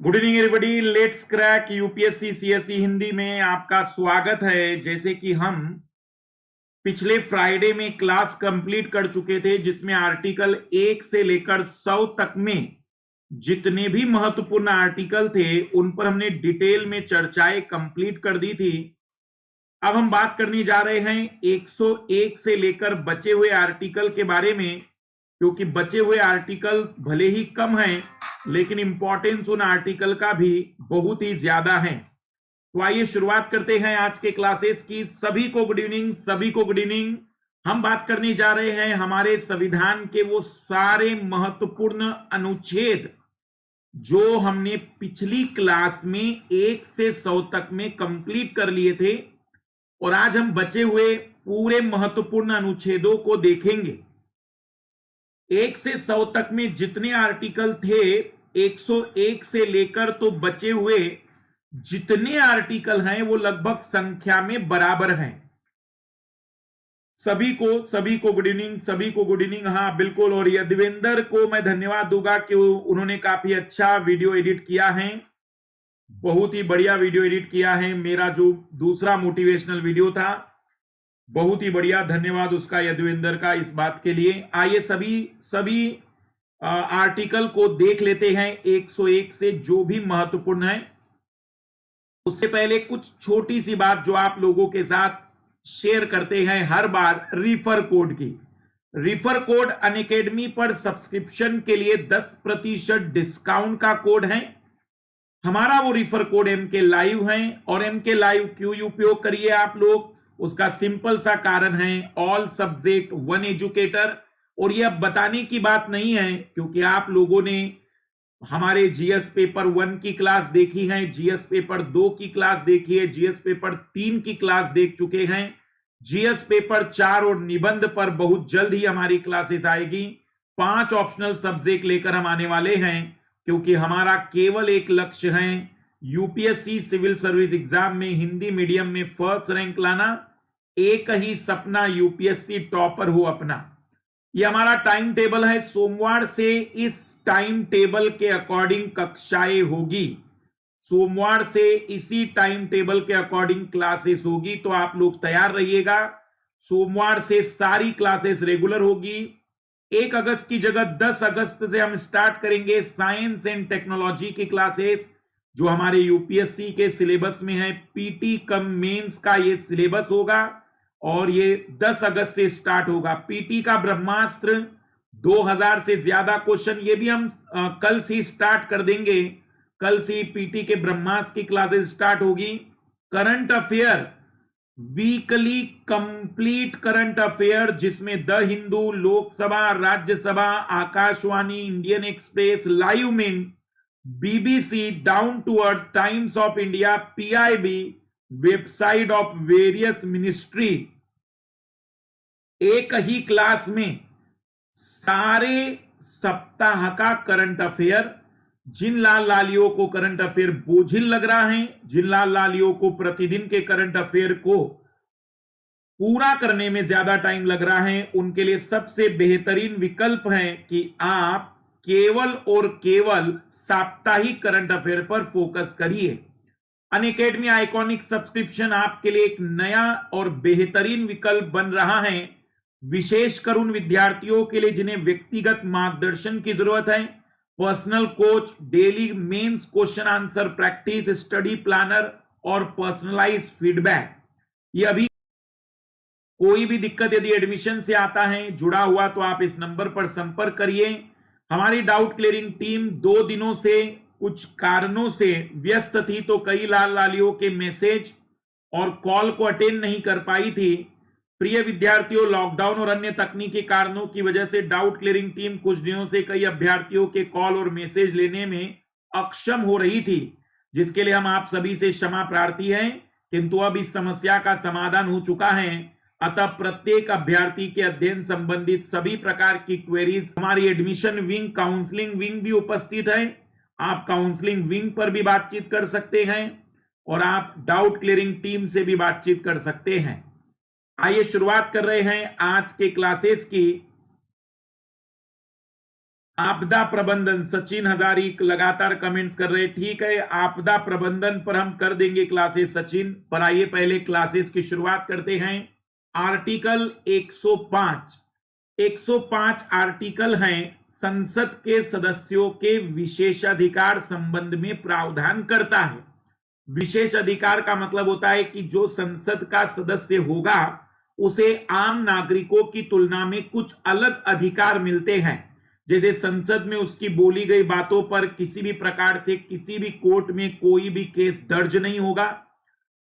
Good evening everybody. Let's crack UPSC CSE Hindi में आपका स्वागत है। जैसे कि हम पिछले फ्राइडे में क्लास कंप्लीट कर चुके थे, जिसमें आर्टिकल 1 से लेकर 100 तक में जितने भी महत्वपूर्ण आर्टिकल थे उन पर हमने डिटेल में चर्चाएं कंप्लीट कर दी थी। अब हम बात करने जा रहे हैं 101 से लेकर बचे हुए आर्टिकल के बारे में, क्योंकि बचे हुए आर्टिकल भले ही कम हैं लेकिन इंपॉर्टेंस उन आर्टिकल का भी बहुत ही ज्यादा है। तो आइए शुरुआत करते हैं आज के क्लासेस की। सभी को गुड इवनिंग, सभी को गुड इवनिंग। हम बात करने जा रहे हैं हमारे संविधान के वो सारे महत्वपूर्ण अनुच्छेद जो हमने पिछली क्लास में 1 से 100 तक में कंप्लीट कर लिए थे, और आज हम बचे हुए पूरे महत्वपूर्ण अनुच्छेदों को देखेंगे। 1 से 100 तक में जितने आर्टिकल थे, 101 से लेकर तो बचे हुए जितने आर्टिकल हैं वो लगभग संख्या में बराबर हैं। सभी को गुड इवनिंग, सभी को गुड इवनिंग। हाँ बिल्कुल, और यदवेंद्र को मैं धन्यवाद दूंगा कि उन्होंने काफी अच्छा वीडियो एडिट किया है, बहुत ही बढ़िया वीडियो एडिट किया है। मेरा जो दूसरा मोटिवेशनल वीडियो था, बहुत ही बढ़िया, धन्यवाद उसका, यदवेंद्र का, इस बात के लिए। आइए सभी आर्टिकल को देख लेते हैं 101 से जो भी महत्वपूर्ण है। उससे पहले कुछ छोटी सी बात जो आप लोगों के साथ शेयर करते हैं हर बार, रिफर कोड की। रिफर कोड अनअकैडमी पर सब्सक्रिप्शन के लिए 10% डिस्काउंट का कोड है। हमारा वो रिफर कोड एमके लाइव है, और एमके लाइव क्यों उपयोग करिए आप लोग, उसका सिंपल सा कारण है, ऑल सब्जेक्ट वन एजुकेटर। और ये अब बताने की बात नहीं है, क्योंकि आप लोगों ने हमारे जीएस पेपर 1 की क्लास देखी है, जीएस पेपर 2 की क्लास देखी है, जीएस पेपर 3 की क्लास देख चुके हैं। जीएस पेपर 4 और निबंध पर बहुत जल्द ही हमारी क्लासेस आएगी। 5 ऑप्शनल सब्जेक्ट लेकर हम आने वाले हैं, क्योंकि हमारा केवल एक लक्ष्य है, यूपीएससी सिविल सर्विस एग्जाम में हिंदी मीडियम में फर्स्ट रैंक लाना। एक ही सपना, यूपीएससी टॉपर हो अपना। ये हमारा टाइम टेबल है। सोमवार से इस टाइम टेबल के अकॉर्डिंग कक्षाएं होगी, सोमवार से इसी टाइम टेबल के अकॉर्डिंग क्लासेस होगी, तो आप लोग तैयार रहिएगा। सोमवार से सारी क्लासेस रेगुलर होगी। 1 अगस्त की जगह 10 अगस्त से हम स्टार्ट करेंगे साइंस एंड टेक्नोलॉजी की क्लासेस, जो हमारे यूपीएससी के सिलेबस में है। पीटी कम मेंस का ये सिलेबस होगा, और ये 10 अगस्त से स्टार्ट होगा। पीटी का ब्रह्मास्त्र 2000 से ज्यादा क्वेश्चन, ये भी हम कल से स्टार्ट कर देंगे। कल से पीटी के ब्रह्मास्त्र की क्लासेस स्टार्ट होगी। Current affair weekly complete current affair, जिसमें the Hindu, Lok Sabha, Rajya Sabha, Akashvani, Indian Express, Live Mint, BBC, Down to Earth, Times of India, PIB, website of various ministry, एक ही क्लास में सारे सप्ताह का करंट अफेयर। जिन लाल लालियों को करंट अफेयर बोझिल लग रहा है, जिन लाल लालियों को प्रतिदिन के करंट अफेयर को पूरा करने में ज्यादा टाइम लग रहा है, उनके लिए सबसे बेहतरीन विकल्प है कि आप केवल और केवल साप्ताहिक करंट अफेयर पर फोकस करिए। अनअकैडमी आइकॉनिक सब्सक्रिप्शन आपके लिए एक नया और बेहतरीन विकल्प बन रहा है, विशेषकर उन विद्यार्थियों के लिए जिन्हें व्यक्तिगत मार्गदर्शन की जरूरत है। Personal coach, daily mains question answer practice, study planner और पर्सनलाइज फीडबैक। ये अभी कोई भी दिक्कत यदि एडमिशन से आता है जुड़ा हुआ, तो आप इस नंबर पर संपर्क करिए। हमारी डाउट क्लियरिंग टीम 2 दिनों से कुछ कारणों से व्यस्त थी, तो कई लाल लालियों के मैसेज और कॉल को अटेंड नहीं कर पाई थी। प्रिय विद्यार्थियों, लॉकडाउन और अन्य तकनीकी कारणों की वजह से डाउट क्लियरिंग टीम कुछ दिनों से कई अभ्यर्थियों के कॉल और मैसेज लेने में अक्षम हो रही थी, जिसके लिए हम आप सभी से क्षमा प्रार्थी हैं, किंतु अब इस समस्या का समाधान हो चुका है। अतः प्रत्येक अभ्यर्थी के अध्ययन संबंधित सभी प्रकार की क्वेरीज, हमारी एडमिशन विंग, काउंसलिंग विंग भी उपस्थित है। आप काउंसलिंग विंग पर भी बातचीत कर सकते हैं, और आप डाउट क्लियरिंग टीम से भी बातचीत कर सकते हैं। आइए शुरुआत कर रहे हैं आज के क्लासेस की। आपदा प्रबंधन, सचिन हजारी लगातार कमेंट्स कर रहे हैं। ठीक है, आपदा प्रबंधन पर हम कर देंगे क्लासेस सचिन, पर आइए पहले क्लासेस की शुरुआत करते हैं। आर्टिकल 105, 105 आर्टिकल हैं, संसद के सदस्यों के विशेषाधिकार संबंध में प्रावधान करता है। विशेष अधिकार का मतलब होता है कि जो संसद का सदस्य होगा उसे आम नागरिकों की तुलना में कुछ अलग अधिकार मिलते हैं। जैसे संसद में उसकी बोली गई बातों पर किसी भी प्रकार से किसी भी कोर्ट में कोई भी केस दर्ज नहीं होगा,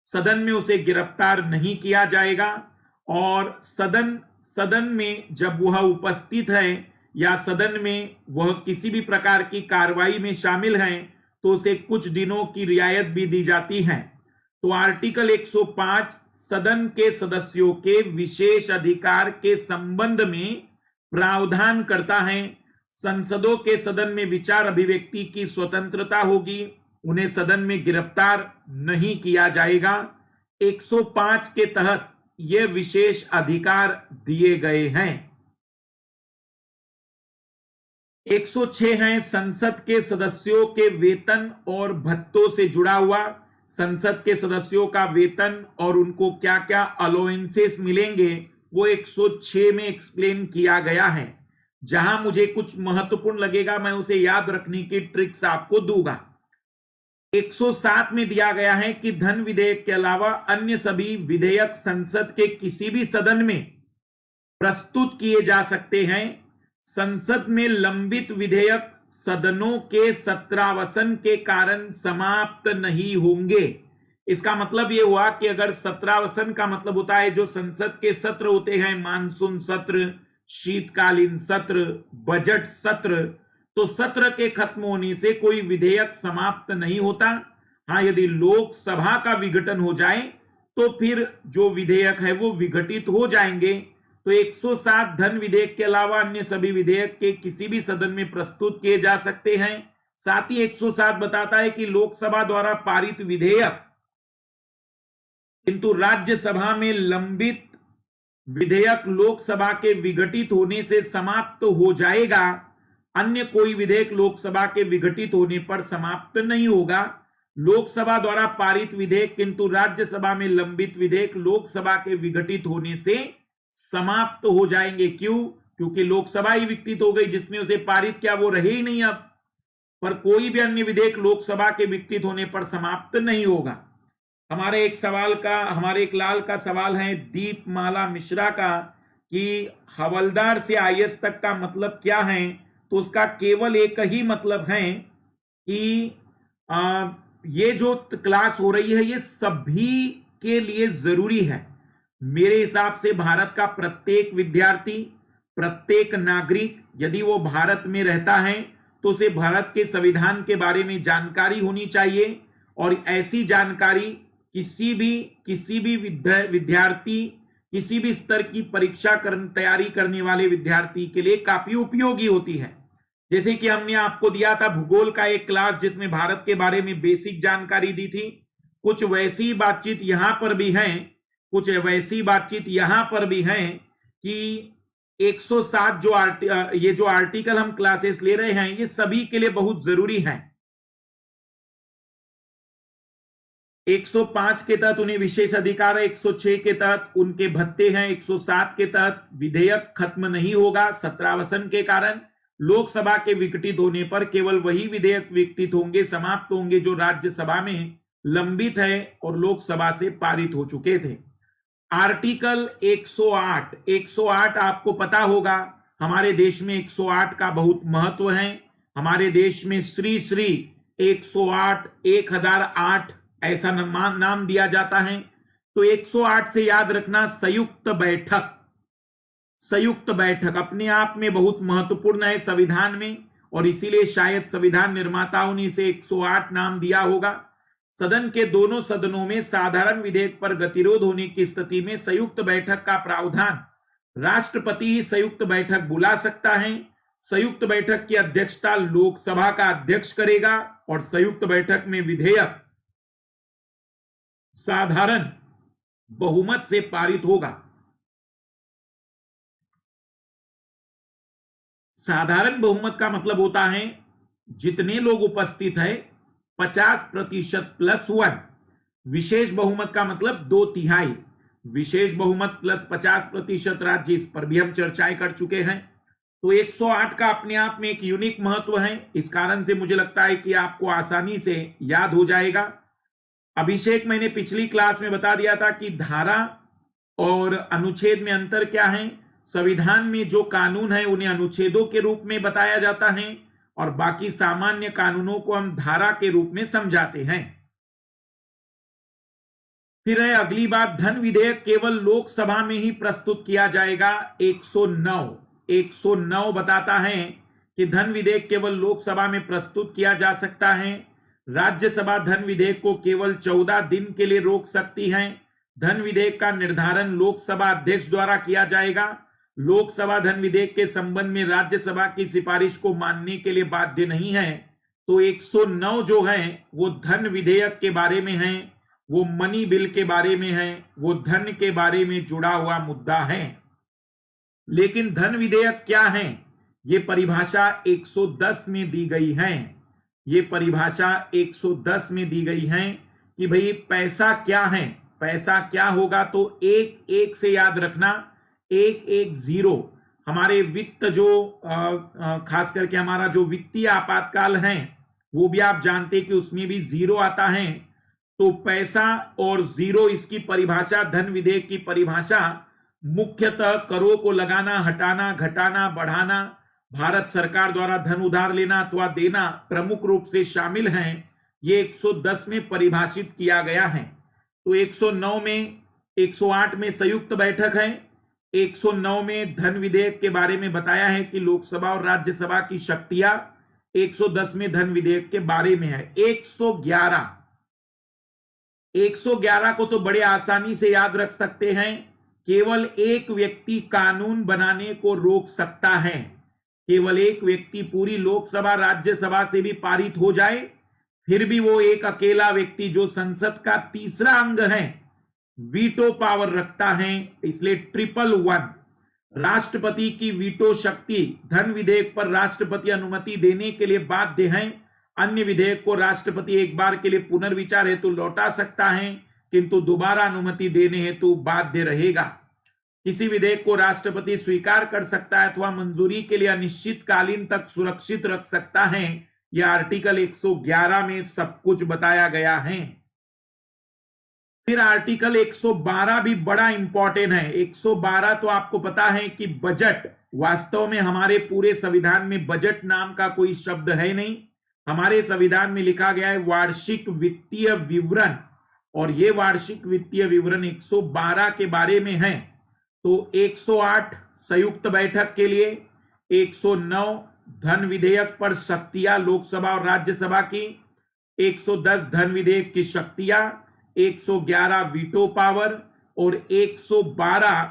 सदन में उसे गिरफ्तार नहीं किया जाएगा, और सदन में जब वह उपस्थित है या सदन में वह किसी भी प्रकार की कार्रवाई में शामिल हैं तो उसे कुछ दिनों की रियायत भी दी जाती है। तो आर्टिकल 105 सदन के सदस्यों के विशेष अधिकार के संबंध में प्रावधान करता है। संसदों के सदन में विचार अभिव्यक्ति की स्वतंत्रता होगी, उन्हें सदन में गिरफ्तार नहीं किया जाएगा। 105 के तहत ये विशेष अधिकार दिए गए हैं। 106 है संसद के सदस्यों के वेतन और भत्तों से जुड़ा हुआ। संसद के सदस्यों का वेतन और उनको क्या क्या अलाउंसेस मिलेंगे वो 106 में एक्सप्लेन किया गया है। जहां मुझे कुछ महत्वपूर्ण लगेगा मैं उसे याद रखने की ट्रिक्स आपको दूंगा। 107 में दिया गया है कि धन विधेयक के अलावा अन्य सभी विधेयक संसद के किसी भी सदन में प्रस्तुत किए जा सकते हैं। संसद में लंबित विधेयक सदनों के सत्रावसन के कारण समाप्त नहीं होंगे। इसका मतलब यह हुआ कि अगर सत्रावसन का मतलब होता है जो संसद के सत्र होते हैं, मानसून सत्र, शीतकालीन सत्र, बजट सत्र, तो सत्र के खत्म होने से कोई विधेयक समाप्त नहीं होता। हाँ, यदि लोकसभा का विघटन हो जाए तो फिर जो विधेयक है वो विघटित हो जाएंगे। तो 107 धन विधेयक के अलावा अन्य सभी विधेयक के किसी भी सदन में प्रस्तुत किए जा सकते हैं। साथ ही 107 बताता है कि लोकसभा द्वारा पारित विधेयक किंतु राज्यसभा में लंबित विधेयक लोकसभा के विघटित होने से समाप्त हो जाएगा, अन्य कोई विधेयक लोकसभा के विघटित होने पर समाप्त नहीं होगा। लोकसभा द्वारा पारित विधेयक किंतु राज्यसभा में लंबित विधेयक लोकसभा के विघटित होने से समाप्त हो जाएंगे। क्यों? क्योंकि लोकसभा ही विघटित हो गई, जिसमें उसे पारित क्या वो रहे ही नहीं अब। पर कोई भी अन्य विधेयक लोकसभा के विघटित होने पर समाप्त नहीं होगा। हमारे एक लाल का सवाल है दीपमाला मिश्रा का कि हवलदार से आईएएस तक का मतलब क्या है। तो उसका केवल एक ही मतलब है कि ये जो क्लास हो रही है ये सभी के लिए जरूरी है। मेरे हिसाब से भारत का प्रत्येक विद्यार्थी, प्रत्येक नागरिक यदि वो भारत में रहता है तो उसे भारत के संविधान के बारे में जानकारी होनी चाहिए, और ऐसी जानकारी किसी भी विद्यार्थी, किसी भी स्तर की परीक्षा तैयारी करने वाले विद्यार्थी के लिए काफी उपयोगी होती है। जैसे कि हमने आपको दिया था भूगोल का एक क्लास जिसमें भारत के बारे में बेसिक जानकारी दी थी। कुछ वैसी बातचीत यहां पर भी है, कुछ वैसी बातचीत यहां पर भी है कि 107 ये जो आर्टिकल हम क्लासेस ले रहे हैं ये सभी के लिए बहुत जरूरी है। 105 के तहत उन्हें विशेष अधिकार है, 106 के तहत उनके भत्ते हैं, 107 के तहत विधेयक खत्म नहीं होगा सत्रावसन के कारण। लोकसभा के विघटित होने पर केवल वही विधेयक विघटित होंगे, समाप्त होंगे जो राज्यसभा में लंबित है और लोकसभा से पारित हो चुके थे। आर्टिकल 108, 108 आपको पता होगा हमारे देश में 108 का बहुत महत्व है। हमारे देश में श्री श्री 108, 1008 ऐसा नाम दिया जाता है। तो 108 से याद रखना संयुक्त बैठक, संयुक्त बैठक अपने आप में बहुत महत्वपूर्ण है संविधान में, और इसीलिए शायद संविधान निर्माताओं ने इसे 108 नाम दिया होगा। सदन के दोनों सदनों में साधारण विधेयक पर गतिरोध होने की स्थिति में संयुक्त बैठक का प्रावधान राष्ट्रपति ही संयुक्त बैठक बुला सकता है। संयुक्त बैठक की अध्यक्षता लोकसभा का अध्यक्ष करेगा और संयुक्त बैठक में विधेयक साधारण बहुमत से पारित होगा। साधारण बहुमत का मतलब होता है जितने लोग उपस्थित है 50% प्लस 1। विशेष बहुमत का मतलब 2/3। विशेष बहुमत प्लस 50% राज्य, इस पर भी हम चर्चाएं कर चुके हैं। तो 108 का अपने आप में एक यूनिक महत्व है। इस कारण से मुझे लगता है कि आपको आसानी से याद हो जाएगा। अभिषेक, मैंने पिछली क्लास में बता दिया था कि धारा और अनुच्छेद में अंतर क्या है। संविधान में जो कानून है उन्हें अनुच्छेदों के रूप में बताया जाता है और बाकी सामान्य कानूनों को हम धारा के रूप में समझाते हैं। फिर है अगली बात, धन विधेयक केवल लोकसभा में ही प्रस्तुत किया जाएगा। 109 बताता है कि धन विधेयक केवल लोकसभा में प्रस्तुत किया जा सकता है। राज्यसभा धन विधेयक को केवल 14 दिन के लिए रोक सकती है। धन विधेयक का निर्धारण लोकसभा अध्यक्ष द्वारा किया जाएगा। लोकसभा धन विधेयक के संबंध में राज्यसभा की सिफारिश को मानने के लिए बाध्य नहीं है। तो 109 जो है वो धन विधेयक के बारे में है, वो मनी बिल के बारे में है, वो धन के बारे में जुड़ा हुआ मुद्दा है। लेकिन धन विधेयक क्या है, ये परिभाषा 110 में दी गई है। ये परिभाषा 110 में दी गई है कि भाई पैसा क्या है, पैसा क्या होगा। तो 1-1 से याद रखना, 110 हमारे वित्त जो खास करके हमारा जो वित्तीय आपातकाल है वो भी आप जानते कि उसमें भी 0 आता है। तो पैसा और 0, इसकी परिभाषा, धन विधेयक की परिभाषा मुख्यतः करों को लगाना, हटाना, घटाना, बढ़ाना, भारत सरकार द्वारा धन उधार लेना अथवा देना प्रमुख रूप से शामिल हैं। ये 110 में परिभाषित किया गया है। तो 109 में, 108 में संयुक्त बैठक है। 109 में धन विधेयक के बारे में बताया है कि लोकसभा और राज्यसभा की शक्तियां, 110 में धन विधेयक के बारे में है। 111 को तो बड़े आसानी से याद रख सकते हैं। केवल एक व्यक्ति कानून बनाने को रोक सकता है। केवल एक व्यक्ति, पूरी लोकसभा राज्यसभा से भी पारित हो जाए फिर भी वो एक अकेला व्यक्ति जो संसद का तीसरा अंग है वीटो पावर रखता है, इसलिए 111। राष्ट्रपति की वीटो शक्ति, धन विधेयक पर राष्ट्रपति अनुमति देने के लिए बाध्य है। अन्य विधेयक को राष्ट्रपति एक बार के लिए पुनर्विचार हेतु लौटा सकता है किंतु दोबारा अनुमति देने हेतु बाध्य रहेगा। किसी विधेयक को राष्ट्रपति स्वीकार कर सकता है अथवा मंजूरी के लिए अनिश्चित कालीन तक सुरक्षित रख सकता है। यह आर्टिकल 111 में सब कुछ बताया गया है। फिर आर्टिकल 112 भी बड़ा इंपॉर्टेंट है। 112 तो आपको पता है कि बजट, वास्तव में हमारे पूरे संविधान में बजट नाम का कोई शब्द है नहीं। हमारे संविधान में लिखा गया है वार्षिक वित्तीय विवरण, और यह वार्षिक वित्तीय विवरण 112 के बारे में है। तो 108 संयुक्त बैठक के लिए, 109 धन विधेयक पर शक्तियां लोकसभा और राज्यसभा की, 110 धन विधेयक की शक्तियां, 111 वीटो पावर और 112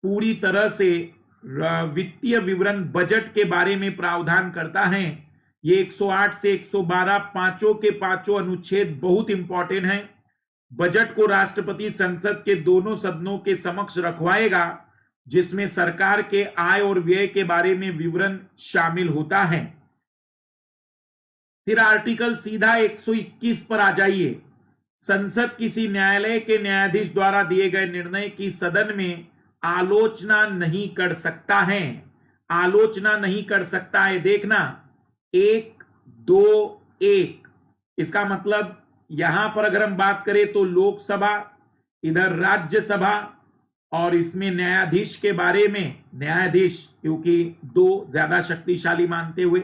पूरी तरह से वित्तीय विवरण बजट के बारे में प्रावधान करता है। ये 108 से 112 पांचों के पांचों अनुच्छेद बहुत इंपॉर्टेंट हैं। बजट को राष्ट्रपति संसद के दोनों सदनों के समक्ष रखवाएगा जिसमें सरकार के आय और व्यय के बारे में विवरण शामिल होता है। फिर आर्टिकल सीधा 121 पर आ जाइए। संसद किसी न्यायालय के न्यायाधीश द्वारा दिए गए निर्णय की सदन में आलोचना नहीं कर सकता है। आलोचना नहीं कर सकता है, देखना 1, 2, 1। इसका मतलब यहां पर अगर हम बात करें तो लोकसभा, इधर राज्यसभा, और इसमें न्यायाधीश के बारे में, न्यायाधीश क्योंकि दो ज्यादा शक्तिशाली मानते हुए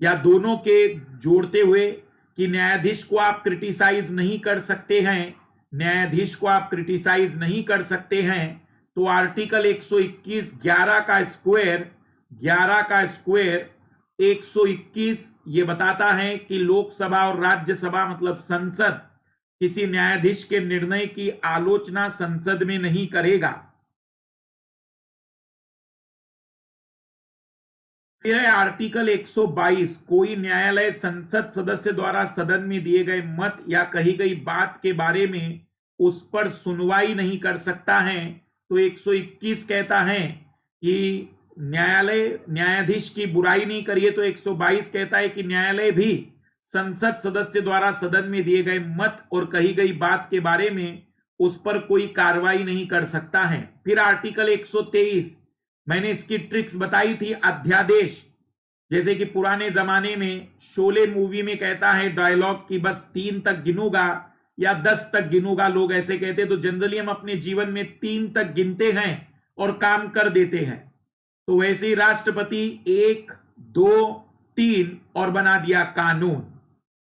या दोनों के जोड़ते हुए कि न्यायाधीश को आप क्रिटिसाइज नहीं कर सकते हैं, न्यायाधीश को आप क्रिटिसाइज नहीं कर सकते हैं। तो आर्टिकल 121 11 का स्क्वायर 121 ये बताता है कि लोकसभा और राज्यसभा मतलब संसद किसी न्यायाधीश के निर्णय की आलोचना संसद में नहीं करेगा। फिर है आर्टिकल 122, कोई न्यायालय संसद सदस्य द्वारा सदन में दिए गए मत या कही गई बात के बारे में उस पर सुनवाई नहीं कर सकता है। तो 121 कहता है कि न्यायालय न्यायाधीश की बुराई नहीं करिए तो 122 कहता है कि न्यायालय भी संसद सदस्य द्वारा सदन में दिए गए मत और कही गई बात के बारे में उस पर कोई कार्रवाई नहीं कर सकता है। फिर आर्टिकल 123, मैंने इसकी ट्रिक्स बताई थी। अध्यादेश, जैसे कि पुराने जमाने में शोले मूवी में कहता है डायलॉग कि बस 3 तक गिनूंगा या 10 तक गिनूंगा, लोग ऐसे कहते, तो जनरली हम अपने जीवन में 3 तक गिनते हैं और काम कर देते हैं। तो वैसे ही राष्ट्रपति 1, 2, 3 और बना दिया कानून।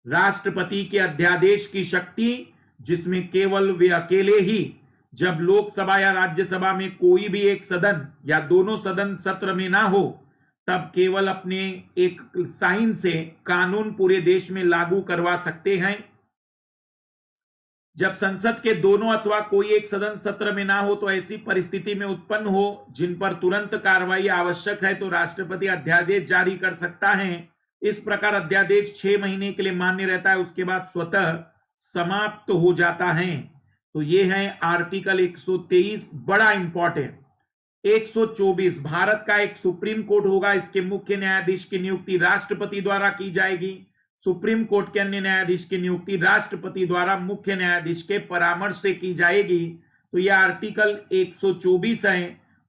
राष्ट्रपति के अध्यादेश की शक्ति, जिसमें केवल वे अकेले ही, जब लोकसभा या राज्यसभा में कोई भी एक सदन या दोनों सदन सत्र में ना हो, तब केवल अपने एक साइन से कानून पूरे देश में लागू करवा सकते हैं। जब संसद के दोनों अथवा कोई एक सदन सत्र में ना हो तो ऐसी परिस्थिति में उत्पन्न हो जिन पर तुरंत कार्रवाई आवश्यक है, तो राष्ट्रपति अध्यादेश जारी कर सकता है। इस प्रकार अध्यादेश 6 महीने के लिए मान्य रहता है, उसके बाद स्वतः समाप्त हो जाता है। तो ये है आर्टिकल 123, बड़ा इंपॉर्टेंट। 124, भारत का एक सुप्रीम कोर्ट होगा, इसके मुख्य न्यायाधीश की नियुक्ति राष्ट्रपति द्वारा की जाएगी। सुप्रीम कोर्ट के अन्य न्यायाधीश की नियुक्ति राष्ट्रपति द्वारा मुख्य न्यायाधीश के परामर्श से की जाएगी। तो यह आर्टिकल 124 है।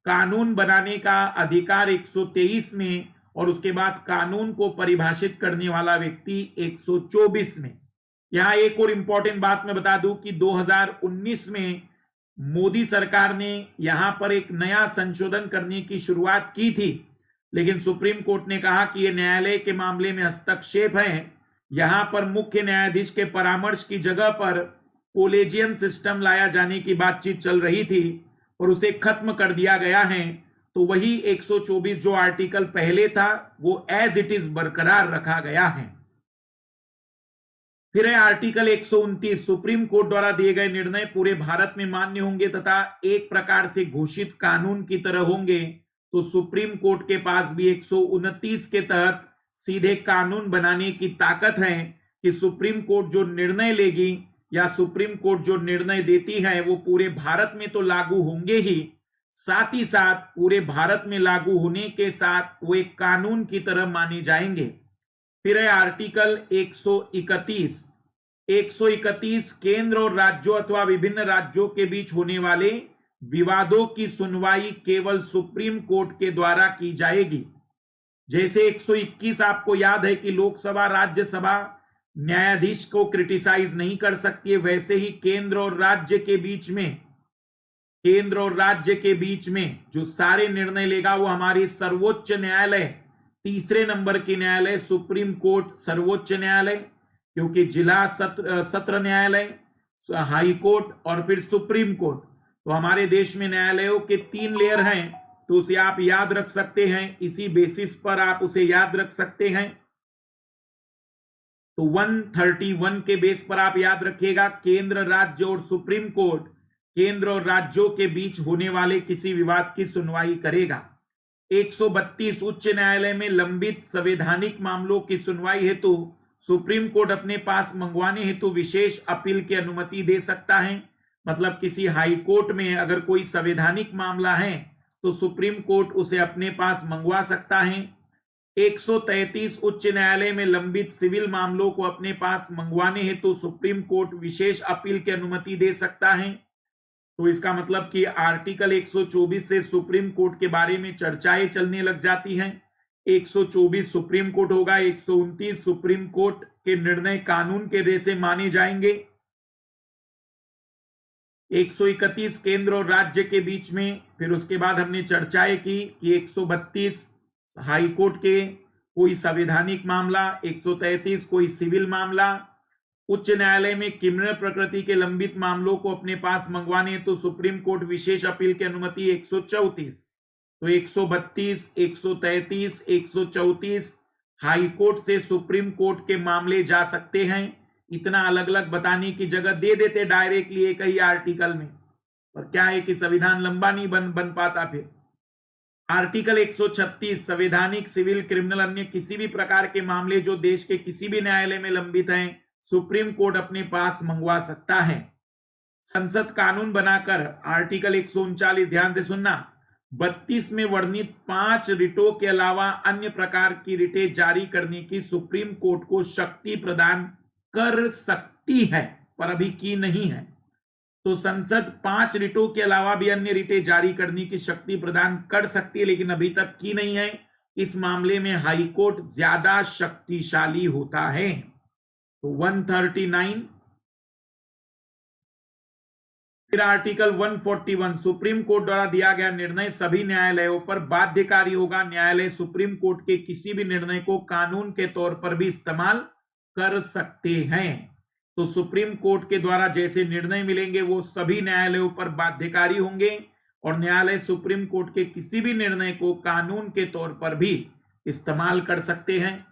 कानून बनाने का अधिकार 123 में और उसके बाद कानून को परिभाषित करने वाला व्यक्ति 124 में। यहां एक और इंपॉर्टेंट बात मैं बता दूं कि 2019 में मोदी सरकार ने यहां पर एक नया संशोधन करने की शुरुआत की थी, लेकिन सुप्रीम कोर्ट ने कहा कि यह न्यायालय के मामले में हस्तक्षेप है। यहां पर मुख्य न्यायाधीश के परामर्श की जगह पर कोलेजियम सिस्टम लाया जाने की बातचीत चल रही थी और उसे खत्म कर दिया गया है। तो वही 124 जो आर्टिकल पहले था वो एज इट इज बरकरार रखा गया है। फिर है आर्टिकल 129, सुप्रीम कोर्ट द्वारा दिए गए निर्णय पूरे भारत में मान्य होंगे तथा एक प्रकार से घोषित कानून की तरह होंगे। तो सुप्रीम कोर्ट के पास भी 129 के तहत सीधे कानून बनाने की ताकत है कि सुप्रीम कोर्ट जो निर्णय लेगी या सुप्रीम कोर्ट जो निर्णय देती है वो पूरे भारत में तो लागू होंगे ही, साथ ही साथ पूरे भारत में लागू होने के साथ वो एक कानून की तरह माने जाएंगे। फिर है आर्टिकल 131, 131 केंद्र और राज्यों अथवा विभिन्न राज्यों के बीच होने वाले विवादों की सुनवाई केवल सुप्रीम कोर्ट के द्वारा की जाएगी। जैसे 121 आपको याद है कि लोकसभा राज्यसभा न्यायाधीश को क्रिटिसाइज नहीं कर सकती है, वैसे ही केंद्र और राज्य के बीच में जो सारे निर्णय लेगा वो हमारी सर्वोच्च न्यायालय, तीसरे नंबर की न्यायालय सुप्रीम कोर्ट, सर्वोच्च न्यायालय, क्योंकि जिला सत्र न्यायालय, हाई कोर्ट और फिर सुप्रीम कोर्ट। तो हमारे देश में न्यायालयों के 3 लेयर हैं, तो उसे आप याद रख सकते हैं, इसी बेसिस पर आप उसे याद रख सकते हैं। तो 131 के बेस पर आप याद रखिएगा, केंद्र, राज्य और सुप्रीम कोर्ट केंद्र और राज्यों के बीच होने वाले किसी विवाद की सुनवाई करेगा। 132, उच्च न्यायालय में लंबित संवैधानिक मामलों की सुनवाई हेतु सुप्रीम कोर्ट अपने पास मंगवाने हेतु विशेष अपील की अनुमति दे सकता है। मतलब किसी हाई कोर्ट में अगर कोई संवैधानिक मामला है तो सुप्रीम कोर्ट उसे अपने पास मंगवा सकता है। 133, उच्च न्यायालय में लंबित सिविल मामलों को अपने पास मंगवाने हेतु सुप्रीम कोर्ट विशेष अपील की अनुमति दे सकता है। तो इसका मतलब कि आर्टिकल 124 से सुप्रीम कोर्ट के बारे में चर्चाएं चलने लग जाती हैं। 124 सुप्रीम कोर्ट होगा, 129 सुप्रीम कोर्ट के निर्णय कानून के रेसे माने जाएंगे। 131 केंद्र और राज्य के बीच में, फिर उसके बाद हमने चर्चाएं की कि 132 हाई कोर्ट के कोई संवैधानिक मामला, 133 कोई सिविल मामला, उच्च न्यायालय में क्रिमिनल प्रकृति के लंबित मामलों को अपने पास मंगवाने तो सुप्रीम कोर्ट विशेष अपील की अनुमति 134। तो 132, 133, 134 हाई कोर्ट से सुप्रीम कोर्ट के मामले जा सकते हैं। इतना अलग अलग बताने की जगह दे देते डायरेक्टली एक ही आर्टिकल में, पर क्या है कि संविधान लंबा नहीं बन पाता। फिर आर्टिकल 136, संवैधानिक, सिविल, क्रिमिनल अन्य किसी भी प्रकार के मामले जो देश के किसी भी न्यायालय में लंबित हैं, सुप्रीम कोर्ट अपने पास मंगवा सकता है। संसद कानून बनाकर, आर्टिकल 139, ध्यान से सुनना, 32 में वर्णित 5 रिटों के अलावा अन्य प्रकार की रिटें जारी करने की सुप्रीम कोर्ट को शक्ति प्रदान कर सकती है, पर अभी की नहीं है। तो संसद 5 रिटों के अलावा भी अन्य रिटें जारी करने की शक्ति प्रदान कर सकती है, लेकिन अभी तक की नहीं है। इस मामले में हाई कोर्ट ज्यादा शक्तिशाली होता है। तो 139। फिर आर्टिकल 141, सुप्रीम कोर्ट द्वारा दिया गया निर्णय सभी न्यायालयों पर बाध्यकारी होगा। न्यायालय सुप्रीम कोर्ट के किसी भी निर्णय को कानून के तौर पर भी इस्तेमाल कर सकते हैं। तो सुप्रीम कोर्ट के द्वारा जैसे निर्णय मिलेंगे वो सभी न्यायालयों पर बाध्यकारी होंगे और न्यायालय सुप्रीम कोर्ट के किसी भी निर्णय को कानून के तौर पर भी इस्तेमाल कर सकते हैं।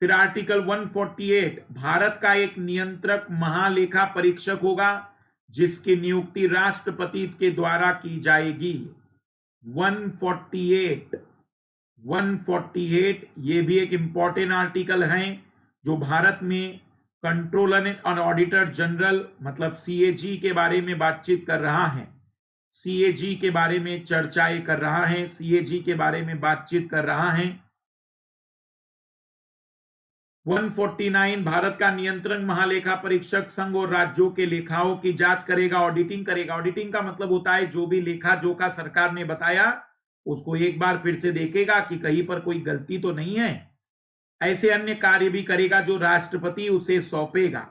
फिर आर्टिकल 148, भारत का एक नियंत्रक महालेखा परीक्षक होगा जिसकी नियुक्ति राष्ट्रपति के द्वारा की जाएगी। 148 ये भी एक इंपॉर्टेंट आर्टिकल है जो भारत में कंट्रोलर एंड ऑडिटर जनरल मतलब सीएजी के बारे में बातचीत कर रहा है। सीएजी के बारे में चर्चाएं कर रहा है, सीएजी के बारे में बातचीत कर रहा है। 149, भारत का नियंत्रण महालेखा परीक्षक संघ और राज्यों के लेखाओं की जांच करेगा, ऑडिटिंग करेगा। ऑडिटिंग का मतलब होता है जो भी लेखा जोखा सरकार ने बताया उसको एक बार फिर से देखेगा कि कहीं पर कोई गलती तो नहीं है। ऐसे अन्य कार्य भी करेगा जो राष्ट्रपति उसे सौंपेगा।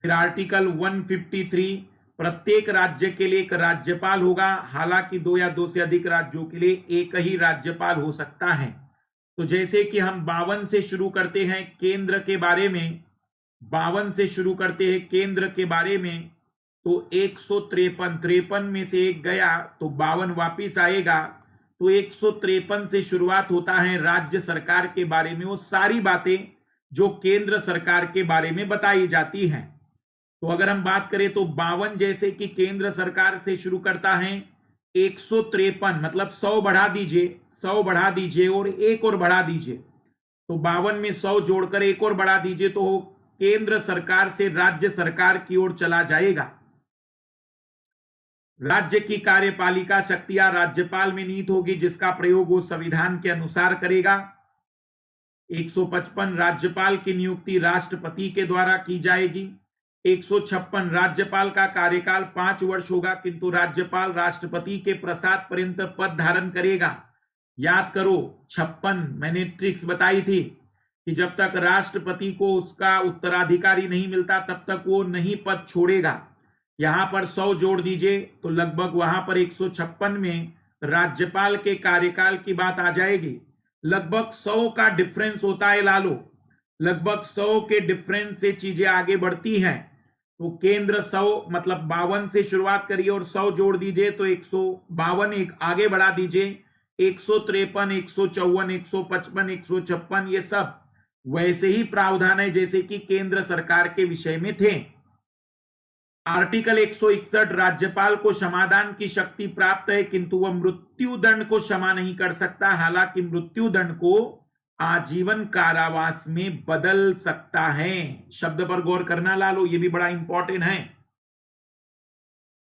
फिर आर्टिकल 153, प्रत्येक राज्य के लिए एक राज्यपाल होगा, हालांकि 2 या 2 से अधिक राज्यों के लिए एक ही राज्यपाल हो सकता है। तो जैसे कि हम 52 से शुरू करते हैं केंद्र के बारे में, 52 से शुरू करते हैं केंद्र के बारे में, तो 153 में से एक गया तो 52 वापिस आएगा। तो 153 से शुरुआत होता है राज्य सरकार के बारे में, वो सारी बातें जो केंद्र सरकार के बारे में बताई जाती हैं। तो अगर हम बात करें तो 52 जैसे कि केंद्र सरकार से शुरू करता है, 153 मतलब 100 बढ़ा दीजिए, 100 बढ़ा दीजिए और एक और बढ़ा दीजिए। तो 52 में 100 जोड़कर एक और बढ़ा दीजिए तो केंद्र सरकार से राज्य सरकार की ओर चला जाएगा। राज्य की कार्यपालिका शक्तियां राज्यपाल में निहित होगी जिसका प्रयोग वो संविधान के अनुसार करेगा। 155, राज्यपाल की नियुक्ति राष्ट्रपति के द्वारा की जाएगी। 156, राज्यपाल का कार्यकाल 5 वर्ष होगा किंतु राज्यपाल राष्ट्रपति के प्रसाद पर्यंत पद धारण करेगा। याद करो 56 मैंने ट्रिक्स बताई थी कि जब तक राष्ट्रपति को उसका उत्तराधिकारी नहीं मिलता तब तक वो नहीं पद छोड़ेगा। यहां पर 100 जोड़ दीजिए तो लगभग वहां पर 156 में राज्यपाल के कार्यकाल की बात आ जाएगी। लगभग 100 का डिफरेंस होता है लालो, लगभग 100 के डिफरेंस से चीजें आगे बढ़ती हैं। तो केंद्र 100 मतलब 52 से शुरुआत करिए और 100 जोड़ दीजिए तो 152 एक आगे बढ़ा दीजिए। 153, 154, 155, 156 ये सब वैसे ही प्रावधान है जैसे कि केंद्र सरकार के विषय में थे। आर्टिकल 161, राज्यपाल को क्षमादान की शक्ति प्राप्त है किंतु वह मृत्यु दंड को क्षमा नहीं कर सकता, हालांकि मृत्यु दंड को आजीवन कारावास में बदल सकता है। शब्द पर गौर करना लालो, ये भी बड़ा इंपॉर्टेंट है।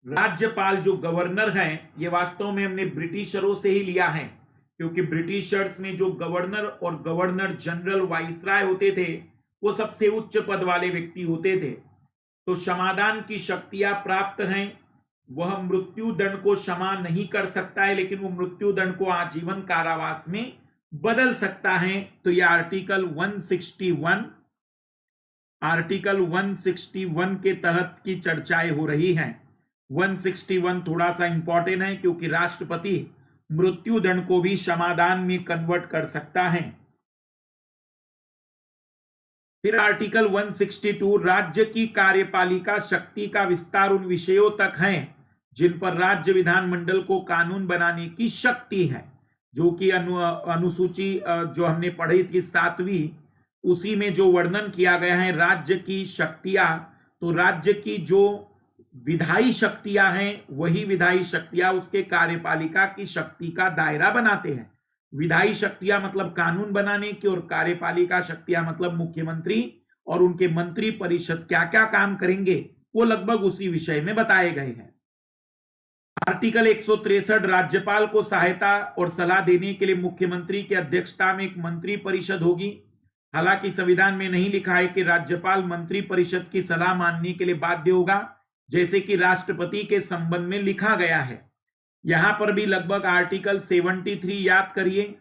राज्यपाल जो गवर्नर है ये वास्तव में हमने ब्रिटिशरों से ही लिया है क्योंकि ब्रिटिशर्स में जो गवर्नर और गवर्नर जनरल वाइसराय होते थे वो सबसे उच्च पद वाले व्यक्ति होते थे। तो क्षमादान की शक्तियां प्राप्त हैं, वह मृत्यु दंड को क्षमा नहीं कर सकता है लेकिन वो मृत्यु दंड को आजीवन कारावास में बदल सकता है। तो यह आर्टिकल 161 के तहत की चर्चाएं हो रही हैं। 161 थोड़ा सा इंपॉर्टेंट है क्योंकि राष्ट्रपति मृत्यु दंड को भी क्षमादान में कन्वर्ट कर सकता है। फिर आर्टिकल 162, राज्य की कार्यपालिका शक्ति का विस्तार उन विषयों तक है जिन पर राज्य विधानमंडल को कानून बनाने की शक्ति है, जो कि अनुसूची जो हमने पढ़ी थी 7वीं, उसी में जो वर्णन किया गया है राज्य की शक्तियां। तो राज्य की जो विधायी शक्तियां हैं वही विधायी शक्तियां उसके कार्यपालिका की शक्ति का दायरा बनाते हैं। विधायी शक्तियां मतलब कानून बनाने की और कार्यपालिका शक्तियां मतलब मुख्यमंत्री और उनके मंत्री परिषद क्या क्या काम करेंगे वो लगभग उसी विषय में बताए गए हैं। आर्टिकल 163 राज्यपाल को सहायता और सलाह देने के लिए मुख्यमंत्री की अध्यक्षता में एक मंत्री परिषद होगी। हालांकि संविधान में नहीं लिखा है कि राज्यपाल मंत्री परिषद की सलाह मानने के लिए बाध्य होगा, जैसे कि राष्ट्रपति के संबंध में लिखा गया है। यहां पर भी लगभग आर्टिकल 73 याद करिए,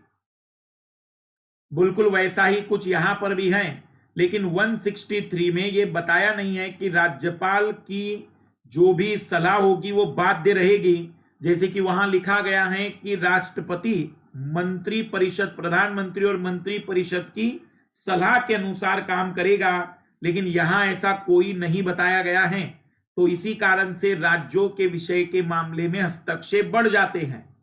बिल्कुल वैसा ही कुछ यहां पर भी है, लेकिन 163 में यह बताया नहीं है कि राज्यपाल की जो भी सलाह होगी वो बाध्य रहेगी। जैसे कि वहां लिखा गया है कि राष्ट्रपति मंत्री परिषद, प्रधानमंत्री और मंत्री परिषद की सलाह के अनुसार काम करेगा, लेकिन यहां ऐसा कोई नहीं बताया गया है। तो इसी कारण से राज्यों के विषय के मामले में हस्तक्षेप बढ़ जाते हैं।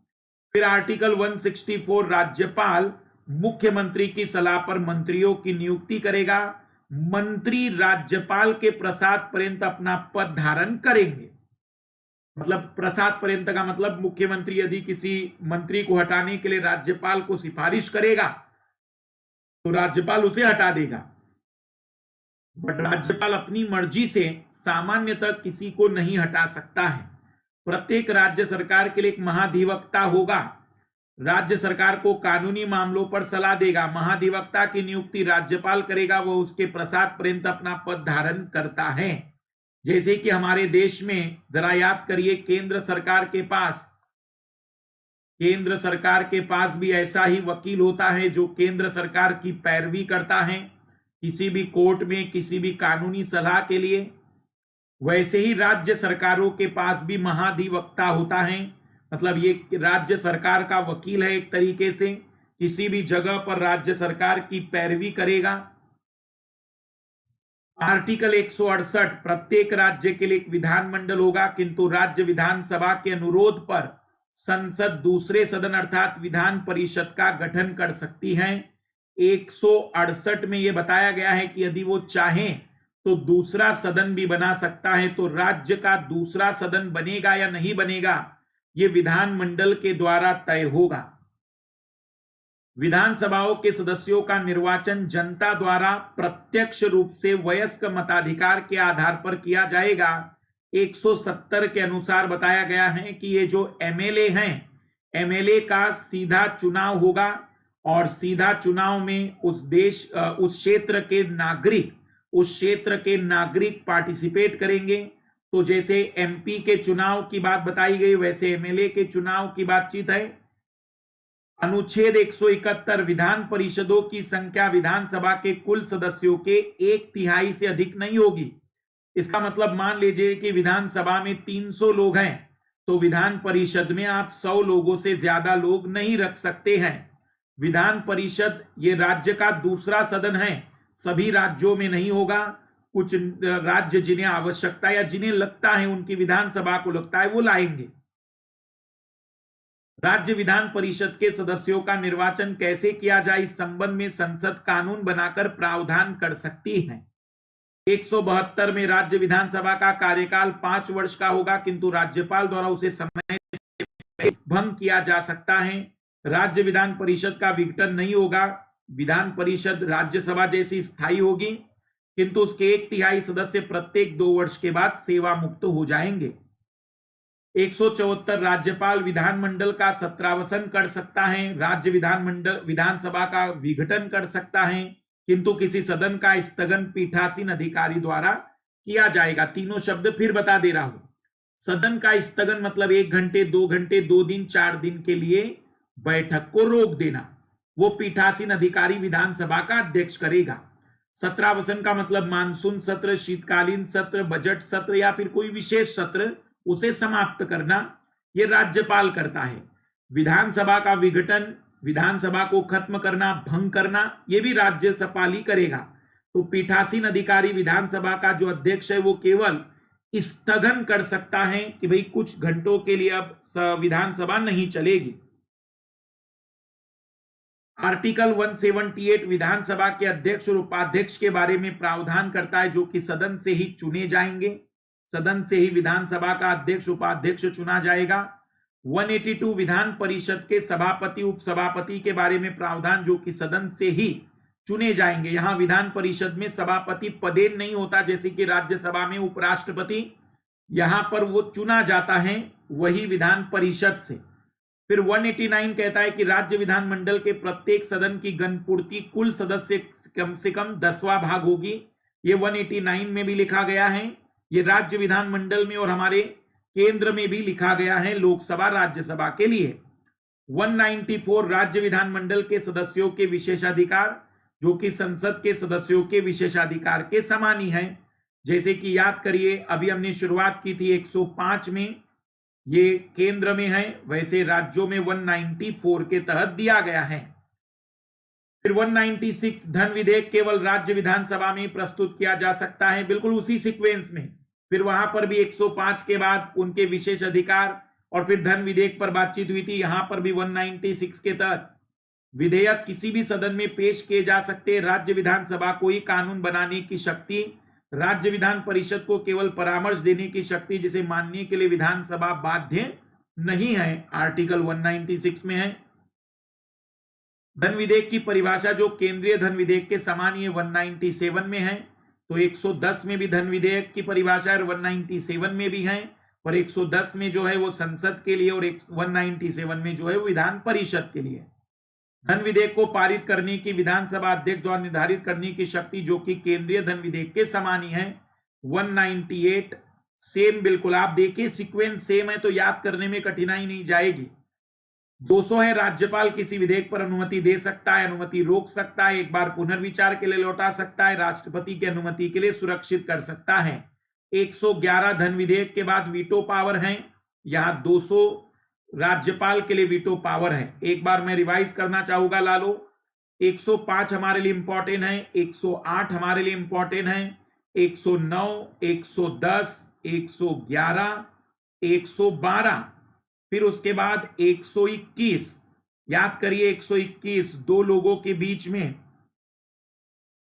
फिर आर्टिकल 164 राज्यपाल मुख्यमंत्री की सलाह पर मंत्रियों की नियुक्ति करेगा। मंत्री राज्यपाल के प्रसाद पर्यंत अपना पद धारण करेंगे। मतलब प्रसाद पर्यंत का मतलब मुख्यमंत्री यदि किसी मंत्री को हटाने के लिए राज्यपाल को सिफारिश करेगा तो राज्यपाल उसे हटा देगा, बट राज्यपाल अपनी मर्जी से सामान्यतः किसी को नहीं हटा सकता है। प्रत्येक राज्य सरकार के लिए एक महाधिवक्ता होगा, राज्य सरकार को कानूनी मामलों पर सलाह देगा। महाधिवक्ता की नियुक्ति राज्यपाल करेगा, वह उसके प्रसाद पर्यंत अपना पद धारण करता है। जैसे कि हमारे देश में जरा याद करिए, केंद्र सरकार के पास भी ऐसा ही वकील होता है जो केंद्र सरकार की पैरवी करता है किसी भी कोर्ट में किसी भी कानूनी सलाह के लिए। वैसे ही राज्य सरकारों के पास भी महाधिवक्ता होता है, मतलब ये राज्य सरकार का वकील है, एक तरीके से किसी भी जगह पर राज्य सरकार की पैरवी करेगा। आर्टिकल 168 प्रत्येक राज्य के लिए एक विधानमंडल होगा, किंतु राज्य विधानसभा के अनुरोध पर संसद दूसरे सदन अर्थात विधान परिषद का गठन कर सकती है। 168 में यह बताया गया है कि यदि वो चाहे तो दूसरा सदन भी बना सकता है। तो राज्य का दूसरा सदन बनेगा या नहीं बनेगा, यह विधानमंडल के द्वारा तय होगा। विधानसभाओं के सदस्यों का निर्वाचन जनता द्वारा प्रत्यक्ष रूप से वयस्क मताधिकार के आधार पर किया जाएगा। 170 के अनुसार बताया गया है कि ये जो एमएलए हैं, एमएलए का सीधा चुनाव होगा और सीधा चुनाव में उस क्षेत्र के नागरिक पार्टिसिपेट करेंगे। तो जैसे एमपी के चुनाव की बात बताई गई, वैसे एमएलए के चुनाव की बातचीत है। अनुच्छेद 171 विधान परिषदों की संख्या विधानसभा के कुल सदस्यों के 1/3 से अधिक नहीं होगी। इसका मतलब मान लीजिए कि विधानसभा में 300 लोग हैं, तो विधान परिषद में आप 100 लोगों से ज्यादा लोग नहीं रख सकते हैं। विधान परिषद ये राज्य का दूसरा सदन है, सभी राज्यों में नहीं होगा। कुछ राज्य जिन्हें आवश्यकता या जिन्हें लगता है, उनकी विधानसभा को लगता है, वो लाएंगे। राज्य विधान परिषद के सदस्यों का निर्वाचन कैसे किया जाए, इस संबंध में संसद कानून बनाकर प्रावधान कर सकती है। 172 में राज्य विधानसभा का कार्यकाल 5 वर्ष का होगा, किंतु राज्यपाल द्वारा उसे समय भंग किया जा सकता है। राज्य विधान परिषद का विघटन नहीं होगा। विधान परिषद राज्यसभा जैसी स्थायी होगी, किंतु उसके 1/3 सदस्य प्रत्येक 2 वर्ष के बाद सेवा मुक्त हो जाएंगे। 174 राज्यपाल विधानमंडल का सत्रावसन कर सकता है, राज्य विधानसभा का विघटन कर सकता है, किंतु किसी सदन का स्थगन पीठासीन अधिकारी द्वारा किया जाएगा। तीनों शब्द फिर बता दे रहा हूं। सदन का स्थगन मतलब 1 घंटे 2 घंटे 2 दिन 4 दिन के लिए बैठक को रोक देना, वो पीठासीन अधिकारी विधानसभा का अध्यक्ष करेगा। सत्रावसन का मतलब मानसून सत्र, शीतकालीन सत्र, बजट सत्र या फिर कोई विशेष सत्र, उसे समाप्त करना यह राज्यपाल करता है। विधानसभा का विघटन, विधानसभा को खत्म करना, भंग करना, यह भी राज्यपाल ही करेगा। तो पीठासीन अधिकारी विधानसभा का जो अध्यक्ष है वो केवल स्थगन कर सकता है कि भाई कुछ घंटों के लिए अब विधानसभा नहीं चलेगी। आर्टिकल 178 विधानसभा के अध्यक्ष और उपाध्यक्ष के बारे में प्रावधान करता है, जो कि सदन से ही चुने जाएंगे। सदन से ही विधानसभा का अध्यक्ष उपाध्यक्ष चुना जाएगा। 182 विधान परिषद के सभापति उपसभापति के बारे में प्रावधान, जो कि सदन से ही चुने जाएंगे। यहां विधान परिषद में सभापति पदेन नहीं होता, जैसे कि राज्यसभा में उपराष्ट्रपति, यहां पर वो चुना जाता है वही विधान परिषद से। फिर 189 कहता है कि राज्य विधानमंडल के प्रत्येक सदन की गणपूर्ति कुल सदस्य कम से कम 10वां भाग होगी। ये 189 में भी लिखा गया है, ये राज्य विधानमंडल में और हमारे केंद्र में भी लिखा गया है लोकसभा राज्यसभा के लिए। 194 राज्य विधानमंडल के सदस्यों के विशेषाधिकार जो कि संसद के सदस्यों के विशेषाधिकार के समान ही है। जैसे कि याद करिए अभी हमने शुरुआत की थी 105 में, ये केंद्र में है, वैसे राज्यों में 194 के तहत दिया गया है। फिर 196 धन विधेयक केवल राज्य विधानसभा में प्रस्तुत किया जा सकता है, बिल्कुल उसी सीक्वेंस में। फिर वहां पर भी 105 के बाद उनके विशेष अधिकार और फिर धन विधेयक पर बातचीत हुई थी। यहां पर भी 196 के तहत विधेयक किसी भी सदन में पेश किए जा सकते। राज्य विधानसभा को ही कानून बनाने की शक्ति, राज्य विधान परिषद को केवल परामर्श देने की शक्ति, जिसे मानने के लिए विधानसभा बाध्य नहीं है, आर्टिकल 196 में है। धन विधेयक की परिभाषा जो केंद्रीय धन विधेयक के समान ही 197 में है, तो 110 में भी धन विधेयक की परिभाषा है, 197 में भी है, और 110 में जो है वो संसद के लिए और 197 में जो है वो विधान परिषद के लिए। धन विधेयक को पारित करने की विधानसभा अध्यक्ष द्वारा निर्धारित करने की शक्ति जो कि केंद्रीय धन विधेयक के समान ही है। 198 सेम, बिल्कुल आप देखिए सीक्वेंस सेम है तो याद करने में कठिनाई नहीं जाएगी। 200 है राज्यपाल किसी विधेयक पर अनुमति दे सकता है, अनुमति रोक सकता है, एक बार पुनर्विचार के लिए लौटा सकता है, राष्ट्रपति की अनुमति के लिए सुरक्षित कर सकता है। 111 धन विधेयक के बाद वीटो पावर है, यहां 200 राज्यपाल के लिए वीटो पावर है। एक बार मैं रिवाइज करना चाहूंगा लालो, 105 हमारे लिए इंपॉर्टेंट है, 108 हमारे लिए इंपॉर्टेंट है, 109, 110, 111, 112, फिर उसके बाद 121। याद करिए 121 दो लोगों के बीच में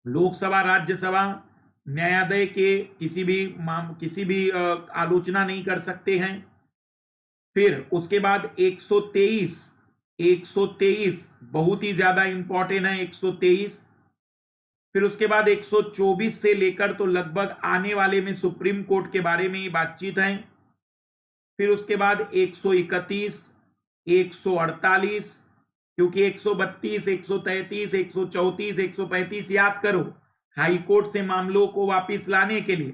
लोकसभा राज्यसभा न्यायालय के किसी भी आलोचना नहीं कर सकते हैं। फिर उसके बाद 123 बहुत ही ज्यादा इंपॉर्टेंट है 123। फिर उसके बाद 124 से लेकर तो लगभग आने वाले में सुप्रीम कोर्ट के बारे में ही बातचीत है। फिर उसके बाद 131, 148, क्योंकि 132, 133, 134, 135 याद करो हाईकोर्ट से मामलों को वापस लाने के लिए।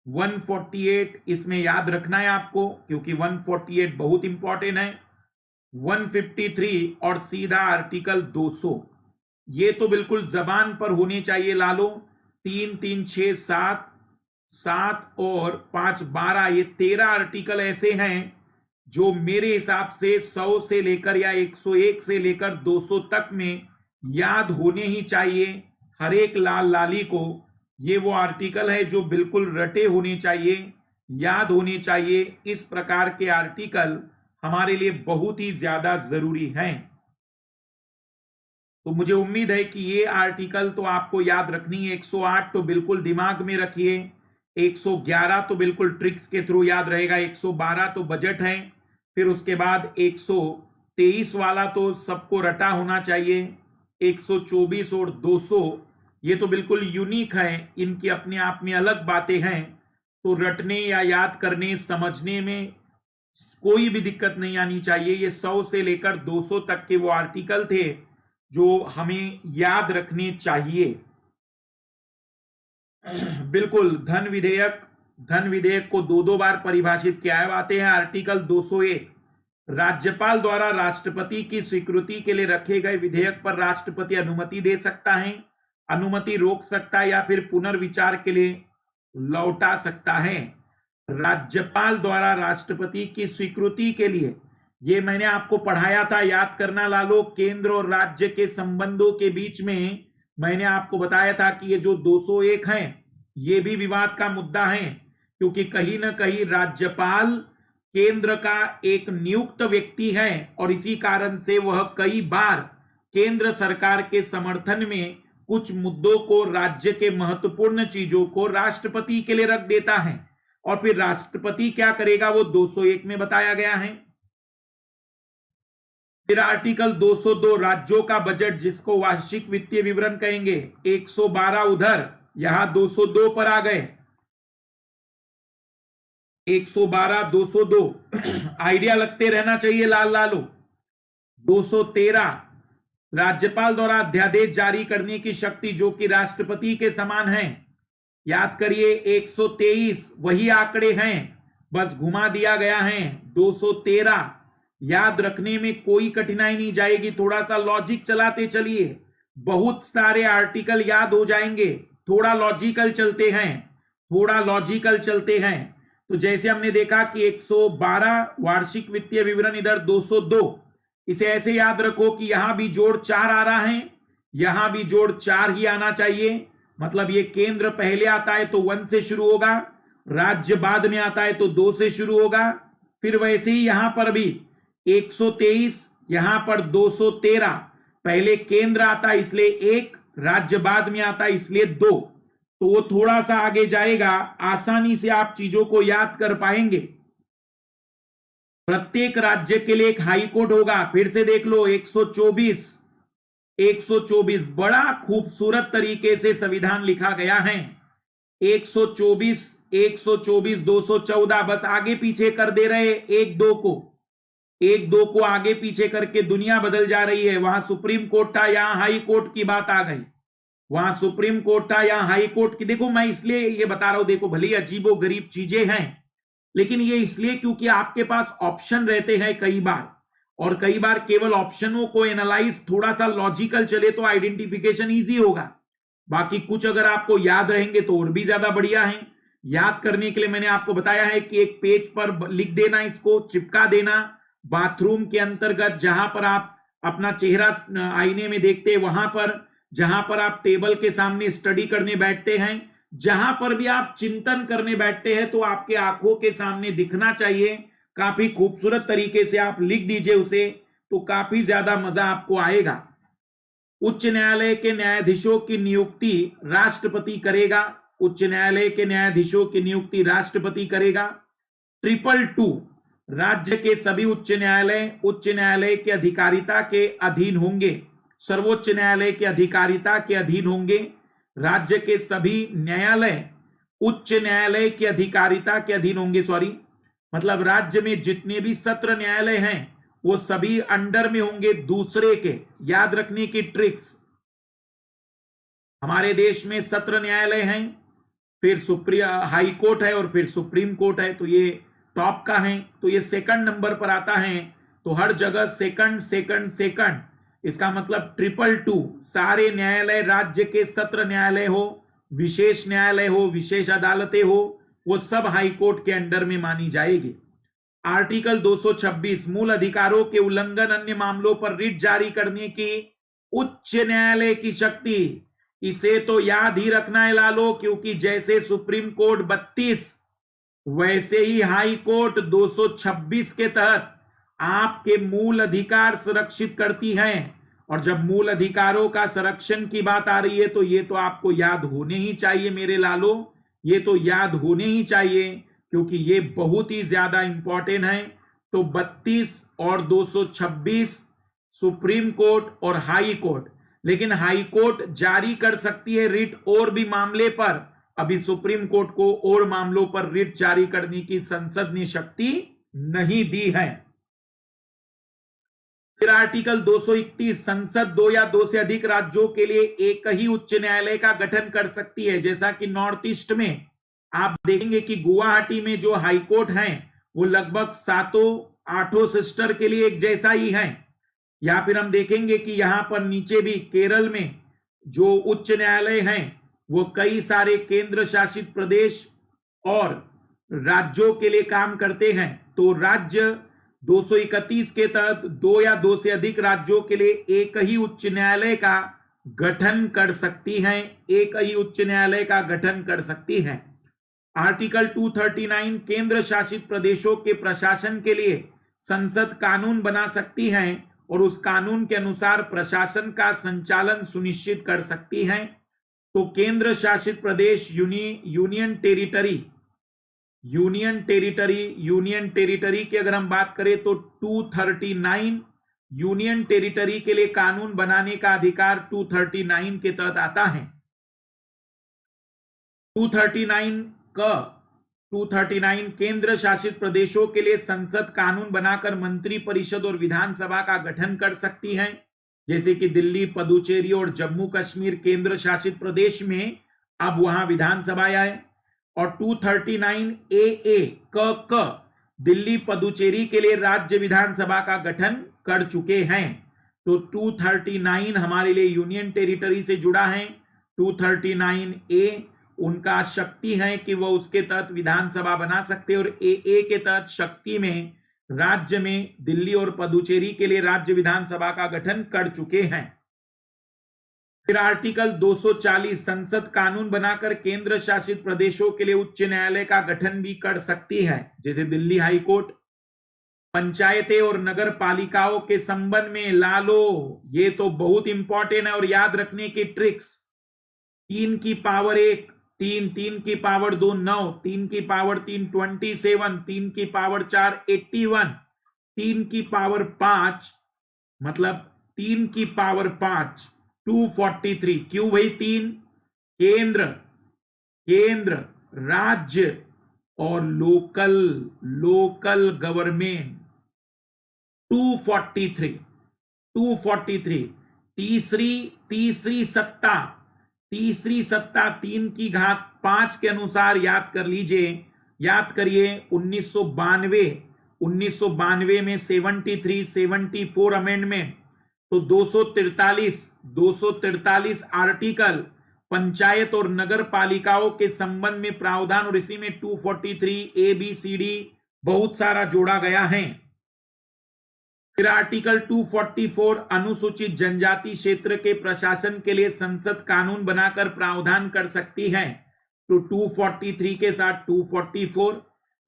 148 इसमें याद रखना है आपको क्योंकि 148 बहुत इंपॉर्टेंट है। 153 और सीधा आर्टिकल 200, ये तो बिल्कुल जबान पर होने चाहिए लालो। 3, 3, 6, 7, 7 और 5, 12, ये 13 आर्टिकल ऐसे हैं जो मेरे हिसाब से 100 से लेकर या 101 से लेकर 200 तक में याद होने ही चाहिए हर एक लाल लाली को। ये वो आर्टिकल है जो बिल्कुल रटे होने चाहिए, याद होने चाहिए। इस प्रकार के आर्टिकल हमारे लिए बहुत ही ज्यादा जरूरी हैं। तो मुझे उम्मीद है कि ये आर्टिकल तो आपको याद रखनी है। 108 तो बिल्कुल दिमाग में रखिए, 111 तो बिल्कुल ट्रिक्स के थ्रू याद रहेगा, 112 तो बजट है, फिर उसके बाद 123 वाला तो सबको रटा होना चाहिए, 124 और 200 ये तो बिल्कुल यूनिक है, इनकी अपने आप में अलग बातें हैं। तो रटने या याद करने समझने में कोई भी दिक्कत नहीं आनी चाहिए। ये 100 से लेकर 200 तक के वो आर्टिकल थे जो हमें याद रखने चाहिए। बिल्कुल धन विधेयक को दो बार परिभाषित किया है। आते हैं आर्टिकल 201, राज्यपाल द्वारा राष्ट्रपति की स्वीकृति के लिए रखे गए विधेयक पर राष्ट्रपति अनुमति दे सकता है, अनुमति रोक सकता है या फिर पुनर्विचार के लिए लौटा सकता है। राज्यपाल द्वारा राष्ट्रपति की स्वीकृति के लिए, ये मैंने आपको पढ़ाया था, याद करना लालो। केंद्र और राज्य के संबंधों के बीच में मैंने आपको बताया था कि ये जो 201 है ये भी विवाद का मुद्दा है, क्योंकि कहीं ना कहीं राज्यपाल केंद्र का एक नियुक्त व्यक्ति है और इसी कारण से वह कई बार केंद्र सरकार के समर्थन में कुछ मुद्दों को, राज्य के महत्वपूर्ण चीजों को राष्ट्रपति के लिए रख देता है और फिर राष्ट्रपति क्या करेगा वो 201 में बताया गया है। फिर आर्टिकल 202, राज्यों का बजट जिसको वार्षिक वित्तीय विवरण कहेंगे, 112 उधर, यहां 202 पर आ गए। 112, 202 आइडिया लगते रहना चाहिए लाल लालो। 213 राज्यपाल द्वारा अध्यादेश जारी करने की शक्ति जो कि राष्ट्रपति के समान है। याद करिए 123 वही आंकड़े हैं, बस घुमा दिया गया है। 213 याद रखने में कोई कठिनाई नहीं जाएगी, थोड़ा सा लॉजिक चलाते चलिए, बहुत सारे आर्टिकल याद हो जाएंगे। थोड़ा लॉजिकल चलते हैं, थोड़ा लॉजिकल चलते हैं। तो जैसे हमने देखा कि 112 वार्षिक वित्तीय विवरण, इधर 202, इसे ऐसे याद रखो कि यहां भी जोड़ 4 आ रहा है, यहां भी जोड़ 4 ही आना चाहिए। मतलब ये केंद्र पहले आता है तो 1 से शुरू होगा, राज्य बाद में आता है तो 2 से शुरू होगा। फिर वैसे ही यहां पर भी 123, यहां पर 213, पहले केंद्र आता है इसलिए 1, राज्य बाद में आता है इसलिए 2। तो वो थोड़ा सा आगे जाएगा, आसानी से आप चीजों को याद कर पाएंगे। प्रत्येक राज्य के लिए एक हाई कोर्ट होगा। फिर से देख लो 124, 124 बड़ा खूबसूरत तरीके से संविधान लिखा गया है। 124, 124, 214 बस आगे पीछे कर दे रहे, 1-2 को, 1-2 को आगे पीछे करके दुनिया बदल जा रही है। वहां सुप्रीम कोर्ट था, यहां हाई कोर्ट की बात आ गई। वहां सुप्रीम कोर्ट था, यहां हाई कोर्ट की। देखो मैं इसलिए ये बता रहा हूं, देखो भले अजीबो गरीब चीजें हैं, लेकिन ये इसलिए क्योंकि आपके पास ऑप्शन रहते हैं कई बार, और कई बार केवल ऑप्शनों को एनालाइज थोड़ा सा लॉजिकल चले तो आइडेंटिफिकेशन इजी होगा। बाकी कुछ अगर आपको याद रहेंगे तो और भी ज्यादा बढ़िया है। याद करने के लिए मैंने आपको बताया है कि एक पेज पर लिख देना, इसको चिपका देना। बाथरूम के अंतर्गत जहां पर आप अपना चेहरा आईने में देखते हैं, वहां पर, जहां पर आप टेबल के सामने स्टडी करने बैठते हैं, जहां पर भी आप चिंतन करने बैठते हैं, तो आपके आंखों के सामने दिखना चाहिए। काफी खूबसूरत तरीके से आप लिख दीजिए उसे, तो काफी ज्यादा मजा आपको आएगा। उच्च न्यायालय के न्यायाधीशों की नियुक्ति राष्ट्रपति करेगा। उच्च न्यायालय के न्यायाधीशों की नियुक्ति राष्ट्रपति करेगा। 222 राज्य के सभी उच्च न्यायालय के अधिकारिता के अधीन होंगे, सर्वोच्च न्यायालय के अधिकारिता के अधीन होंगे। राज्य के सभी न्यायालय उच्च न्यायालय के अधिकारिता के अधीन होंगे, सॉरी, मतलब राज्य में जितने भी सत्र न्यायालय हैं वो सभी अंडर में होंगे दूसरे के। याद रखने की ट्रिक्स, हमारे देश में सत्र न्यायालय हैं, फिर हाई कोर्ट है और फिर सुप्रीम कोर्ट है, तो ये टॉप का है, तो ये सेकंड नंबर पर आता है। तो हर जगह सेकंड सेकंड सेकंड, इसका मतलब 222 सारे न्यायालय, राज्य के सत्र न्यायालय हो, विशेष न्यायालय हो, विशेष अदालतें हो, वो सब हाई कोर्ट के अंडर में मानी जाएगी। आर्टिकल 226 मूल अधिकारों के उल्लंघन अन्य मामलों पर रिट जारी करने की उच्च न्यायालय की शक्ति। इसे तो याद ही रखना है लालो, क्योंकि जैसे सुप्रीम कोर्ट 32 वैसे ही हाई कोर्ट 226 के तहत आपके मूल अधिकार सुरक्षित करती है। और जब मूल अधिकारों का संरक्षण की बात आ रही है तो ये तो आपको याद होने ही चाहिए मेरे लालो, ये तो याद होने ही चाहिए, क्योंकि ये बहुत ही ज्यादा इंपॉर्टेंट है। तो 32 और 226 सुप्रीम कोर्ट और हाई कोर्ट, लेकिन हाई कोर्ट जारी कर सकती है रिट और भी मामले पर, अभी सुप्रीम कोर्ट को और मामलों पर रिट जारी करने की संसद ने शक्ति नहीं दी है। फिर आर्टिकल 231 संसद 2 या 2 से अधिक राज्यों के लिए एक ही उच्च न्यायालय का गठन कर सकती है। जैसा कि नॉर्थ ईस्ट में आप देखेंगे कि गुवाहाटी में जो हाई कोर्ट है वो लगभग 7-8 सिस्टर के लिए एक जैसा ही है। या फिर हम देखेंगे कि यहां पर नीचे भी केरल में जो उच्च न्यायालय हैं वो कई सारे केंद्र शासित प्रदेश और राज्यों के लिए काम करते हैं। तो राज्य 231 के तहत 2 या 2 से अधिक राज्यों के लिए एक ही उच्च न्यायालय का गठन कर सकती हैं, एक ही उच्च न्यायालय का गठन कर सकती है। आर्टिकल 239 केंद्र शासित प्रदेशों के प्रशासन के लिए संसद कानून बना सकती है और उस कानून के अनुसार प्रशासन का संचालन सुनिश्चित कर सकती है। तो केंद्र शासित प्रदेश यूनियन टेरिटरी की अगर हम बात करें तो 239 यूनियन टेरिटरी के लिए कानून बनाने का अधिकार 239 के तहत आता है। 239 का 239 केंद्र शासित प्रदेशों के लिए संसद कानून बनाकर मंत्री परिषद और विधानसभा का गठन कर सकती है, जैसे कि दिल्ली, पुदुचेरी और जम्मू कश्मीर केंद्र शासित प्रदेश में अब वहां विधानसभा है। और 239 ए क दिल्ली पुदुचेरी के लिए राज्य विधानसभा का गठन कर चुके हैं। तो 239 हमारे लिए यूनियन टेरिटरी से जुड़ा है। 239 ए उनका शक्ति है कि वह उसके तहत विधानसभा बना सकते हैं, और ए के तहत शक्ति में राज्य में दिल्ली और पुदुचेरी के लिए राज्य विधानसभा का गठन कर चुके हैं। फिर आर्टिकल 240 संसद कानून बनाकर केंद्र शासित प्रदेशों के लिए उच्च न्यायालय का गठन भी कर सकती है, जैसे दिल्ली हाई कोर्ट। पंचायतें और नगर पालिकाओं के संबंध में ला लो, ये तो बहुत इंपॉर्टेंट है और याद रखने की ट्रिक्स। 3 की पावर 1 3, 3 की पावर 2 9, 3 की पावर 3 27, 3 की पावर 4 81, 3 की पावर 5 मतलब 3 की पावर 5 243। क्यों भाई 3? केंद्र, राज्य और लोकल गवर्नमेंट। 243 तीसरी सत्ता 3 की घात 5 के अनुसार याद करिए 1992 में 74 अमेंडमेंट। तो 243 आर्टिकल पंचायत और नगर पालिकाओं के संबंध में प्रावधान, और इसी में 243 ABCD बहुत सारा जोड़ा गया है। फिर आर्टिकल 244 अनुसूचित जनजाति क्षेत्र के प्रशासन के लिए संसद कानून बनाकर प्रावधान कर सकती है। तो 243 के साथ 244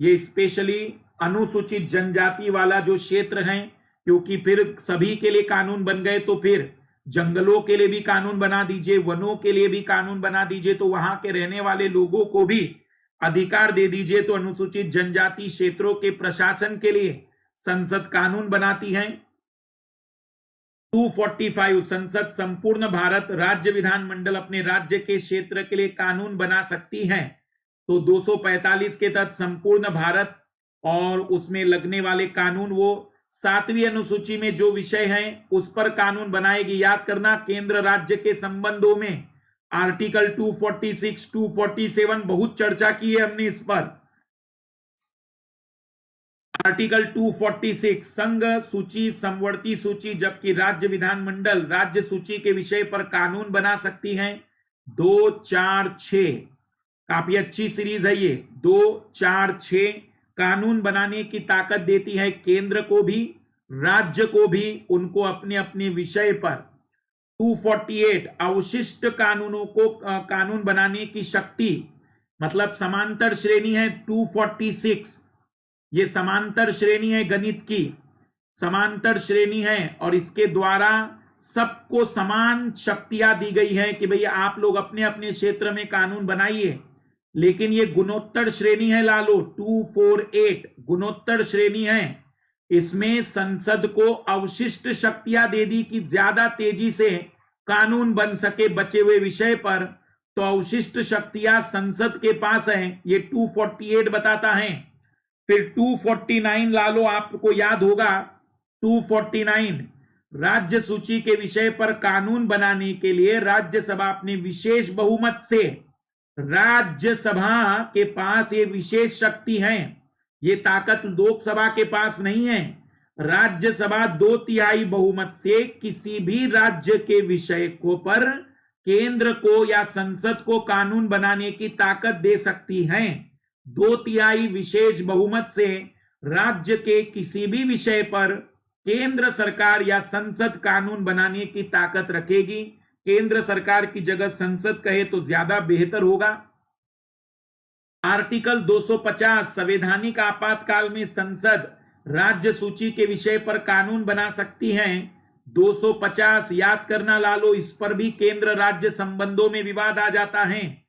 ये स्पेशली अनुसूचित जनजाति वाला जो क्षेत्र है, क्योंकि फिर सभी के लिए कानून बन गए तो फिर जंगलों के लिए भी कानून बना दीजिए, वनों के लिए भी कानून बना दीजिए, तो वहां के रहने वाले लोगों को भी अधिकार दे दीजिए। तो अनुसूचित जनजाति क्षेत्रों के प्रशासन के लिए संसद कानून बनाती है। 245 संसद संपूर्ण भारत राज्य विधानमंडल अपने राज्य के क्षेत्र के लिए कानून बना सकती है। तो 245 के तहत संपूर्ण भारत और उसमें लगने वाले कानून वो 7वीं अनुसूची में जो विषय है उस पर कानून बनाएगी। याद करना, केंद्र राज्य के संबंधों में आर्टिकल 246, 247 बहुत चर्चा की है हमने इस पर। आर्टिकल 246 संघ सूची, समवर्ती सूची, जबकि राज्य विधानमंडल राज्य सूची के विषय पर कानून बना सकती हैं। 2, 4, 6 काफी अच्छी सीरीज है ये। 2, 4, 6 कानून बनाने की ताकत देती है केंद्र को भी, राज्य को भी, उनको अपने अपने विषय पर। 248 अवशिष्ट कानूनों को कानून बनाने की शक्ति, मतलब समांतर श्रेणी है। 246 ये समांतर श्रेणी है, गणित की समांतर श्रेणी है, और इसके द्वारा सबको समान शक्तियां दी गई है कि भैया आप लोग अपने अपने क्षेत्र में कानून बनाइए। लेकिन ये गुणोत्तर श्रेणी है लालो। 248 गुणोत्तर श्रेणी है, इसमें संसद को अवशिष्ट शक्तियां दे दी कि ज्यादा तेजी से कानून बन सके बचे हुए विषय पर। तो अवशिष्ट शक्तियां संसद के पास है, ये 248 बताता है। फिर 249 लालो, आपको याद होगा 249 राज्य सूची के विषय पर कानून बनाने के लिए राज्यसभा अपने विशेष बहुमत से, राज्यसभा के पास ये विशेष शक्ति है, ये ताकत लोकसभा के पास नहीं है। राज्यसभा 2/3 बहुमत से किसी भी राज्य के विषय को पर केंद्र को या संसद को कानून बनाने की ताकत दे सकती है। 2/3 विशेष बहुमत से राज्य के किसी भी विषय पर केंद्र सरकार या संसद कानून बनाने की ताकत रखेगी। केंद्र सरकार की जगह संसद कहे तो ज्यादा बेहतर होगा। आर्टिकल 250 संवैधानिक आपातकाल में संसद राज्य सूची के विषय पर कानून बना सकती है। 250 याद करना लालो, इस पर भी केंद्र राज्य संबंधों में विवाद आ जाता है।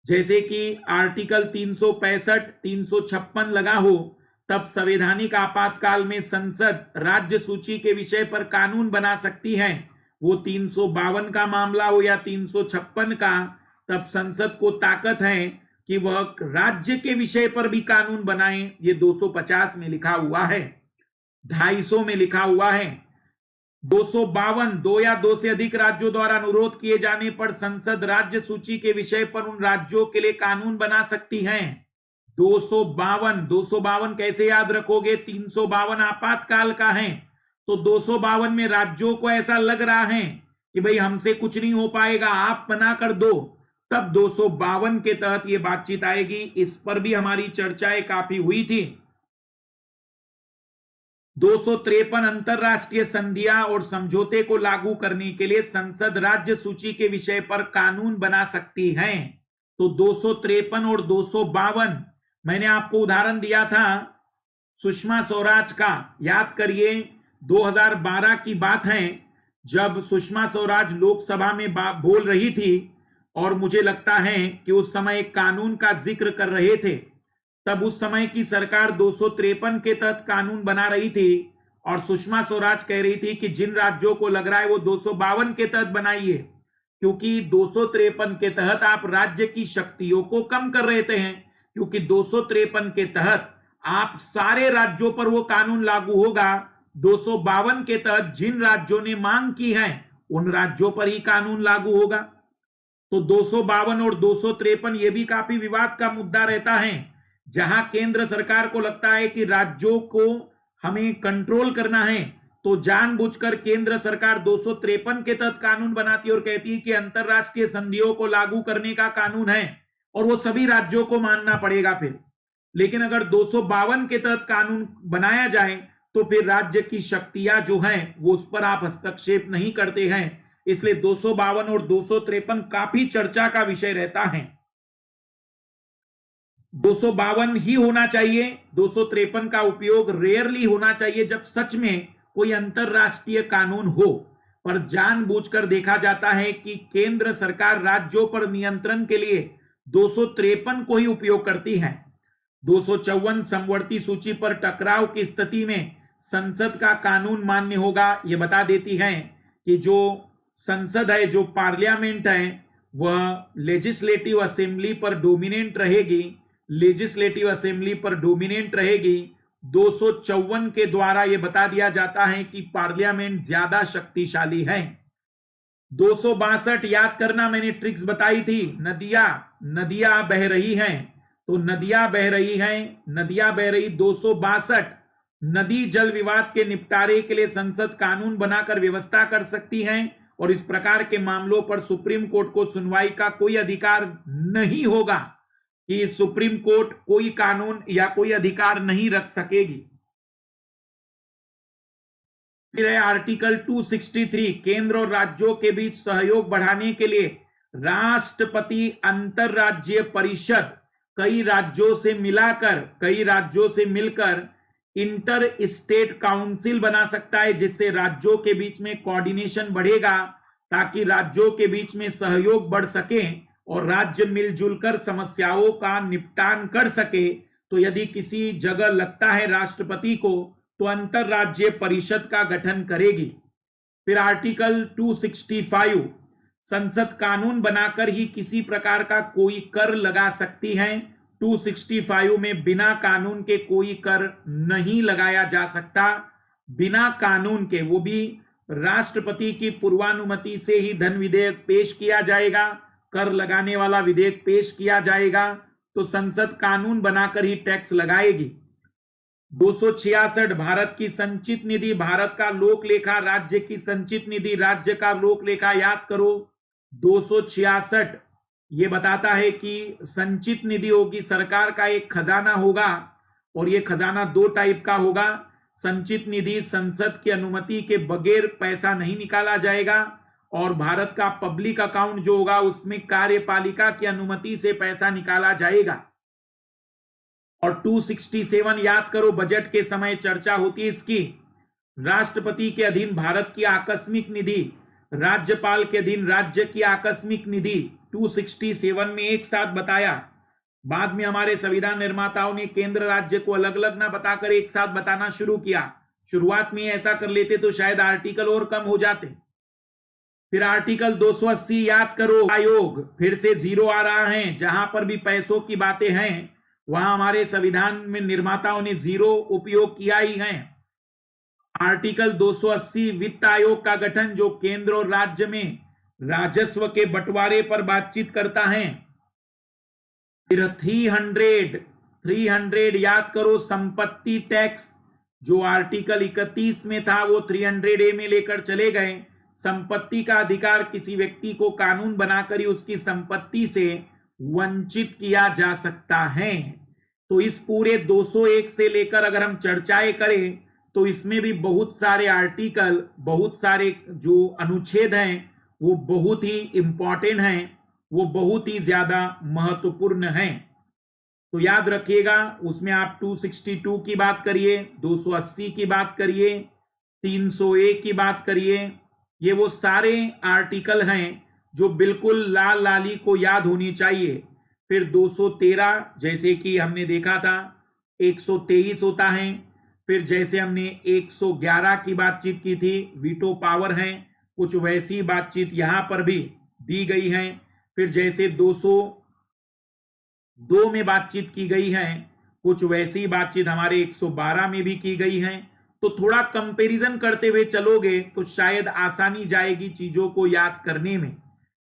जैसे कि आर्टिकल 365, 356 लगा हो, तब संवैधानिक आपातकाल में संसद राज्य सूची के विषय पर कानून बना सकती है। वो 352 का मामला हो या 356 का, तब संसद को ताकत है कि वह राज्य के विषय पर भी कानून बनाएं, ये 250 में लिखा हुआ है, 250 में लिखा हुआ है, 252 दो या दो से अधिक राज्यों द्वारा अनुरोध किए जाने पर संसद राज्य सूची के विषय पर उन राज्यों के लिए कानून बना सकती है। 252 कैसे याद रखोगे? 352 आपातकाल का है, तो 252 में राज्यों को ऐसा लग रहा है कि भाई हमसे कुछ नहीं हो पाएगा, आप बना कर दो, तब 252 के तहत यह बातचीत आएगी। इस पर भी हमारी चर्चाएं काफी हुई थी। 253 अंतरराष्ट्रीय संधियां और समझौते को लागू करने के लिए संसद राज्य सूची के विषय पर कानून बना सकती है। तो 253 और 252 मैंने आपको उदाहरण दिया था सुषमा स्वराज का, याद करिए 2012 की बात है, जब सुषमा स्वराज लोकसभा में बोल रही थी और मुझे लगता है कि उस समय एक कानून का जिक्र कर रहे थे। तब उस समय की सरकार 253 के तहत कानून बना रही थी और सुषमा स्वराज कह रही थी कि जिन राज्यों को लग रहा है वो 252 के तहत बनाइए, क्योंकि 253 के तहत आप राज्य की शक्तियों को कम कर रहे थे, क्योंकि 253 के तहत आप सारे राज्यों पर वो कानून लागू होगा। 252 के तहत जिन राज्यों ने मांग की है उन राज्यों पर ही कानून लागू होगा। तो 252 और 253 ये भी काफी विवाद का मुद्दा रहता है, जहां केंद्र सरकार को लगता है कि राज्यों को हमें कंट्रोल करना है, तो जानबूझकर केंद्र सरकार 253 के तहत कानून बनाती है और कहती है कि अंतरराष्ट्रीय संधियों को लागू करने का कानून है और वो सभी राज्यों को मानना पड़ेगा फिर। लेकिन अगर 252 के तहत कानून बनाया जाए तो फिर राज्य की शक्तियां जो हैं वो उस पर आप हस्तक्षेप नहीं करते हैं, इसलिए 252 और 253 काफी चर्चा का विषय रहता है। 252 ही होना चाहिए, 253 का उपयोग रेयरली होना चाहिए जब सच में कोई अंतरराष्ट्रीय कानून हो, पर जानबूझकर देखा जाता है कि केंद्र सरकार राज्यों पर नियंत्रण के लिए 253 को ही उपयोग करती है। 254 समवर्ती सूची पर टकराव की स्थिति में संसद का कानून मान्य होगा, यह बता देती है कि जो संसद है, जो पार्लियामेंट है, वह लेजिस्लेटिव असेंबली पर डोमिनेंट रहेगी, लेजिस्लेटिव असेंबली पर डोमिनेंट रहेगी। 254 के द्वारा यह बता दिया जाता है कि पार्लियामेंट ज्यादा शक्तिशाली है। 262 याद करना, मैंने ट्रिक्स बताई थी, नदियां बह रही हैं, तो नदियां बह रही हैं, नदियां बह रही। 262 नदी जल विवाद के निपटारे के लिए संसद कानून बनाकर व्यवस्था कर सकती है और इस प्रकार के मामलों पर सुप्रीम कोर्ट को सुनवाई का कोई अधिकार नहीं होगा, कि सुप्रीम कोर्ट कोई कानून या कोई अधिकार नहीं रख सकेगी। फिर है आर्टिकल 263, केंद्र और राज्यों के बीच सहयोग बढ़ाने के लिए राष्ट्रपति अंतरराज्यीय परिषद कई राज्यों से मिलकर इंटर स्टेट काउंसिल बना सकता है, जिससे राज्यों के बीच में कोऑर्डिनेशन बढ़ेगा, ताकि राज्यों के बीच में सहयोग बढ़ सके और राज्य मिलजुल कर समस्याओं का निपटान कर सके। तो यदि किसी जगह लगता है राष्ट्रपति को, तो अंतरराज्यीय परिषद का गठन करेगी। फिर आर्टिकल 265, संसद कानून बनाकर ही किसी प्रकार का कोई कर लगा सकती है। 265 में बिना कानून के कोई कर नहीं लगाया जा सकता, बिना कानून के, वो भी राष्ट्रपति की पूर्वानुमति से ही धन विधेयक पेश किया जाएगा, कर लगाने वाला विधेयक पेश किया जाएगा, तो संसद कानून बनाकर ही टैक्स लगाएगी। 266 भारत की संचित निधि, भारत का लोक लेखा, राज्य की संचित निधि, राज्य का लोक लेखा, याद करो। 266 ये बताता है कि संचित निधि होगी, सरकार का एक खजाना होगा और ये खजाना दो टाइप का होगा। संचित निधि संसद की अनुमति के बगैर पैसा नहीं निकाला जाएगा और भारत का पब्लिक अकाउंट जो होगा उसमें कार्यपालिका की अनुमति से पैसा निकाला जाएगा। और 267 याद करो, बजट के समय चर्चा होती है इसकी। राष्ट्रपति के अधीन भारत की आकस्मिक निधि, राज्यपाल के अधीन राज्य की आकस्मिक निधि, 267 में एक साथ बताया। बाद में हमारे संविधान निर्माताओं ने केंद्र राज्य को अलग अलग ना बताकर एक साथ बताना शुरू किया। शुरुआत में ऐसा कर लेते तो शायद आर्टिकल और कम हो जाते। फिर आर्टिकल 280 याद करो, आयोग फिर से जीरो आ रहा है। जहां पर भी पैसों की बातें हैं वहां हमारे संविधान में निर्माताओं ने जीरो उपयोग किया ही है। आर्टिकल 280 वित्त आयोग का गठन, जो केंद्र और राज्य में राजस्व के बंटवारे पर बातचीत करता है। फिर 300 याद करो, संपत्ति टैक्स जो आर्टिकल 31 में था वो 300A में लेकर चले गए। संपत्ति का अधिकार किसी व्यक्ति को कानून बनाकर ही उसकी संपत्ति से वंचित किया जा सकता है। तो इस पूरे 201 से लेकर अगर हम चर्चाएं करें तो इसमें भी बहुत सारे आर्टिकल, बहुत सारे जो अनुच्छेद हैं वो बहुत ही इंपॉर्टेंट हैं, वो बहुत ही ज्यादा महत्वपूर्ण हैं। तो याद रखिएगा, उसमें आप 262 की बात करिए, 280 की बात करिए, 301 की बात करिए, ये वो सारे आर्टिकल हैं जो बिल्कुल लाल लाली को याद होनी चाहिए। फिर 213 जैसे कि हमने देखा था, 123 होता है। फिर जैसे हमने 111 की बातचीत की थी, वीटो पावर है, कुछ वैसी बातचीत यहां पर भी दी गई है। फिर जैसे 202 में बातचीत की गई है, कुछ वैसी बातचीत हमारे 112 में भी की गई है। तो थोड़ा कंपैरिजन करते हुए चलोगे तो शायद आसानी जाएगी चीजों को याद करने में,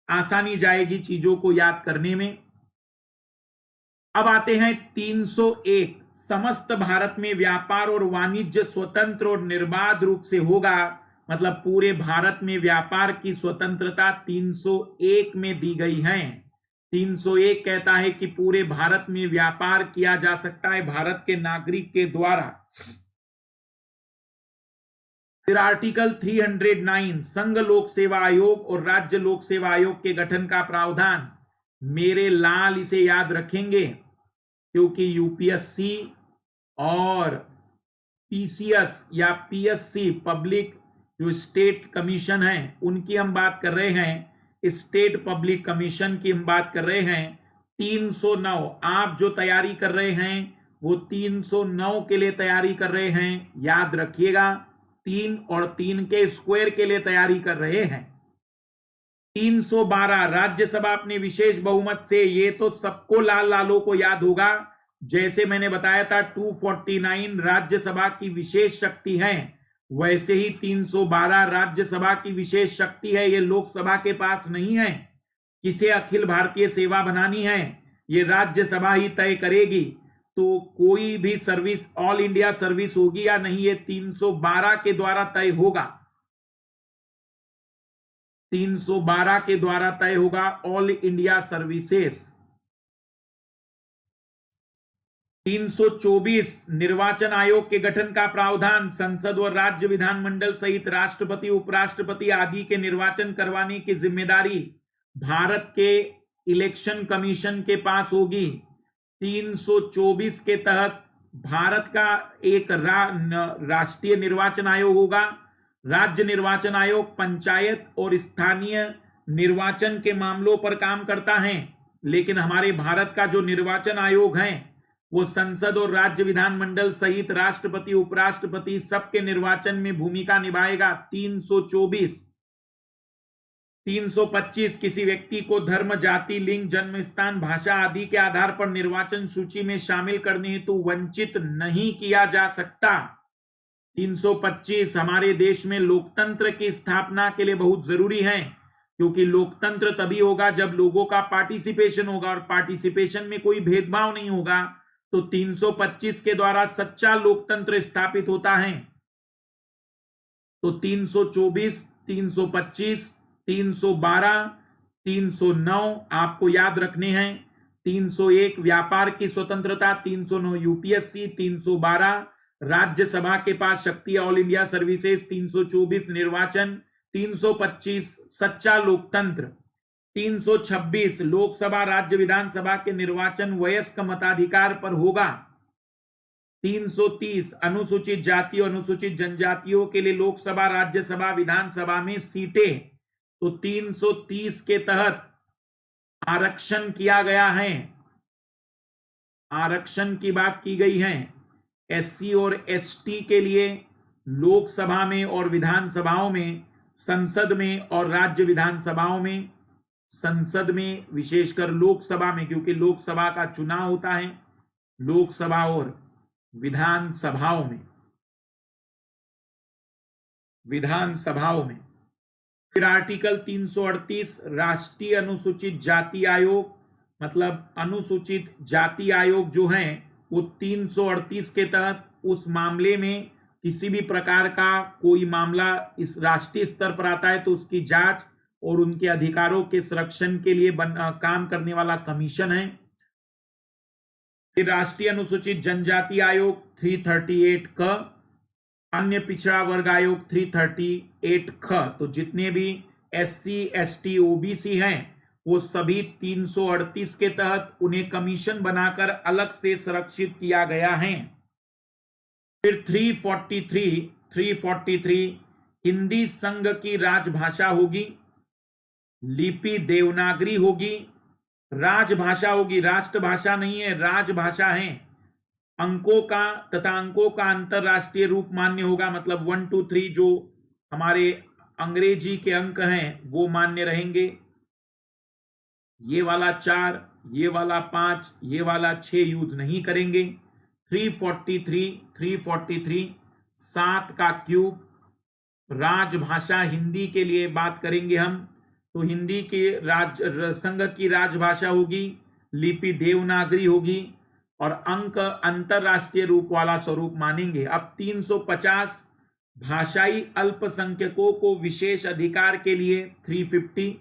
आसानी जाएगी चीजों को याद करने में। अब आते हैं 301, समस्त भारत में व्यापार और वाणिज्य स्वतंत्र और निर्बाध रूप से होगा। मतलब पूरे भारत में व्यापार की स्वतंत्रता 301 में दी गई है। 301 कहता है कि पूरे भारत में व्यापार किया जा सकता है भारत के नागरिक के द्वारा। फिर आर्टिकल 309, संघ लोक सेवा आयोग और राज्य लोक सेवा आयोग के गठन का प्रावधान। मेरे लाल इसे याद रखेंगे क्योंकि यूपीएससी और पीसीएस या पीएससी, पब्लिक जो स्टेट कमीशन है, उनकी हम बात कर रहे हैं, स्टेट पब्लिक कमीशन की हम बात कर रहे हैं। 309 आप जो तैयारी कर रहे हैं वो 309 के लिए तैयारी कर रहे हैं, याद रखिएगा, 3 और 3 के स्क्वायर के लिए तैयारी कर रहे हैं। 312 राज्यसभा अपने विशेष बहुमत से, ये तो सबको लाल लालों को याद होगा। जैसे मैंने बताया था 249 राज्यसभा की विशेष शक्ति है, वैसे ही 312 राज्यसभा की विशेष शक्ति है। ये लोकसभा के पास नहीं है। किसे अखिल भारतीय सेवा बनानी है ये राज्यसभा ही तय करेगी। तो कोई भी सर्विस ऑल इंडिया सर्विस होगी या नहीं, ये 312 के द्वारा तय होगा। 312 के द्वारा तय होगा ऑल इंडिया सर्विसेज। 324 निर्वाचन आयोग के गठन का प्रावधान। संसद और राज्य विधानमंडल सहित राष्ट्रपति, उपराष्ट्रपति आदि के निर्वाचन करवाने की जिम्मेदारी भारत के इलेक्शन कमीशन के पास होगी। 324 के तहत भारत का एक राष्ट्रीय निर्वाचन आयोग होगा। राज्य निर्वाचन आयोग पंचायत और स्थानीय निर्वाचन के मामलों पर काम करता है, लेकिन हमारे भारत का जो निर्वाचन आयोग है वो संसद और राज्य विधानमंडल सहित राष्ट्रपति, उपराष्ट्रपति सबके निर्वाचन में भूमिका निभाएगा। 324। 325 किसी व्यक्ति को धर्म, जाति, लिंग, जन्म स्थान, भाषा आदि के आधार पर निर्वाचन सूची में शामिल करने हेतु वंचित नहीं किया जा सकता। 325 हमारे देश में लोकतंत्र की स्थापना के लिए बहुत जरूरी है, क्योंकि लोकतंत्र तभी होगा जब लोगों का पार्टिसिपेशन होगा, और पार्टिसिपेशन में कोई भेदभाव नहीं होगा। तो 325 के द्वारा सच्चा लोकतंत्र स्थापित होता है। तो 324, 325, 312, 309 आपको याद रखने हैं। 301 व्यापार की स्वतंत्रता, 309 यूपीएससी, 312 राज्यसभा के पास शक्ति ऑल इंडिया सर्विसेज, 324 निर्वाचन, 325 सच्चा लोकतंत्र, 326 लोकसभा राज्य विधानसभा के निर्वाचन वयस्क मताधिकार पर होगा। 330 अनुसूचित जाति और अनुसूचित जनजातियों के लिए लोकसभा, राज्यसभा, विधानसभा में सीटें। तो 330 के तहत आरक्षण किया गया है, आरक्षण की बात की गई है। एससी और एसटी के लिए लोकसभा में और विधानसभाओं में संसद में और राज्य विधानसभाओं में, संसद में विशेषकर लोकसभा में, क्योंकि लोकसभा का चुनाव होता है, लोकसभा और विधानसभाओं में। फिर आर्टिकल 338 राष्ट्रीय अनुसूचित जाति आयोग, मतलब अनुसूचित जाति आयोग जो है वो 338 के तहत उस मामले में किसी भी प्रकार का कोई मामला इस राष्ट्रीय स्तर पर आता है तो उसकी जांच और उनके अधिकारों के संरक्षण के लिए काम करने वाला कमीशन है। फिर राष्ट्रीय अनुसूचित जनजाति आयोग 338 क, अन्य पिछड़ा वर्ग आयोग 338 ख। तो जितने भी SC ST OBC हैं वो सभी 338 के तहत उन्हें कमीशन बनाकर अलग से संरक्षित किया गया है। फिर 343 हिंदी संघ की राजभाषा होगी, लिपि देवनागरी होगी, राजभाषा होगी, राष्ट्रभाषा नहीं है, राजभाषा है। अंकों का अंतरराष्ट्रीय रूप मान्य होगा, मतलब 1 2 3 जो हमारे अंग्रेजी के अंक हैं वो मान्य रहेंगे। ये वाला 4, ये वाला 5, ये वाला 6 यूज नहीं करेंगे। 343 7 का क्यूब, राजभाषा हिंदी के लिए बात करेंगे हम, तो हिंदी के संघ की राजभाषा होगी, लिपि देवनागरी होगी और अंक अंतरराष्ट्रीय रूप वाला स्वरूप मानेंगे। अब 350 भाषाई अल्पसंख्यकों को विशेष अधिकार के लिए 350।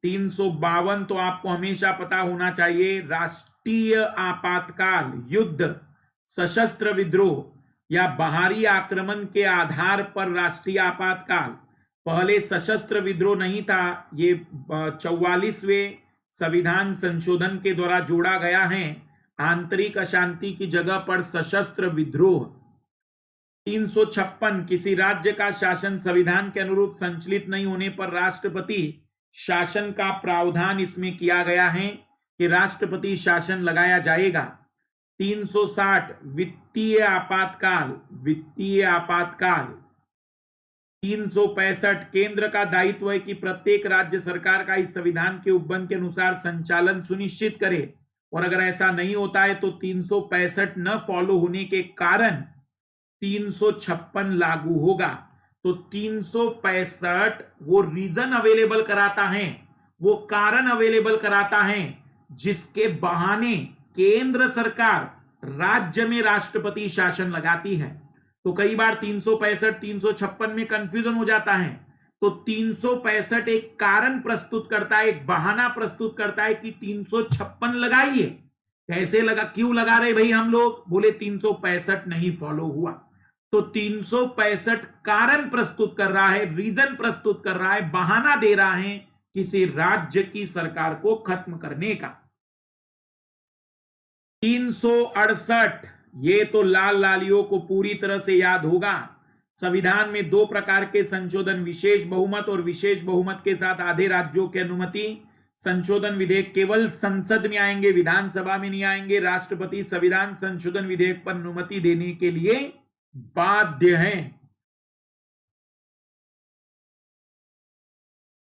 352 तो आपको हमेशा पता होना चाहिए, राष्ट्रीय आपातकाल, युद्ध, सशस्त्र विद्रोह या बाहरी आक्रमण के आधार पर राष्ट्रीय आपातकाल। पहले सशस्त्र विद्रोह नहीं था, ये 44वें संविधान संशोधन के द्वारा जोड़ा गया है। आंतरिक अशांति की जगह पर सशस्त्र विद्रोह। 356 किसी राज्य का शासन संविधान के अनुरूप संचालित नहीं होने पर राष्ट्रपति शासन का प्रावधान इसमें किया गया है कि राष्ट्रपति शासन लगाया जाएगा। 360 वित्तीय आपातकाल। 365 केंद्र का दायित्व है कि प्रत्येक राज्य सरकार का इस संविधान के उपबंध के अनुसार संचालन सुनिश्चित करे, और अगर ऐसा नहीं होता है तो 365 न फॉलो होने के कारण 356 लागू होगा। तो 365 वो रीजन अवेलेबल कराता है, वो कारण अवेलेबल कराता है जिसके बहाने केंद्र सरकार राज्य में राष्ट्रपति शासन लगाती है। तो कई बार 365 356 में कंफ्यूजन हो जाता है। तो 365 एक कारण प्रस्तुत करता है, एक बहाना प्रस्तुत करता है कि 356 लगाइए। कैसे लगा, क्यों लगा रहे भाई हम लोग? बोले 365 नहीं फॉलो हुआ। तो 365 कारण प्रस्तुत कर रहा है, रीजन प्रस्तुत कर रहा है, बहाना दे रहा है किसी राज्य की सरकार को खत्म करने का। 368 ये तो लाल लालियों को पूरी तरह से याद होगा। संविधान में 2 प्रकार के संशोधन, विशेष बहुमत और विशेष बहुमत के साथ आधे राज्यों की अनुमति। संशोधन विधेयक केवल संसद में आएंगे, विधानसभा में नहीं आएंगे। राष्ट्रपति संविधान संशोधन विधेयक पर अनुमति देने के लिए बाध्य हैं।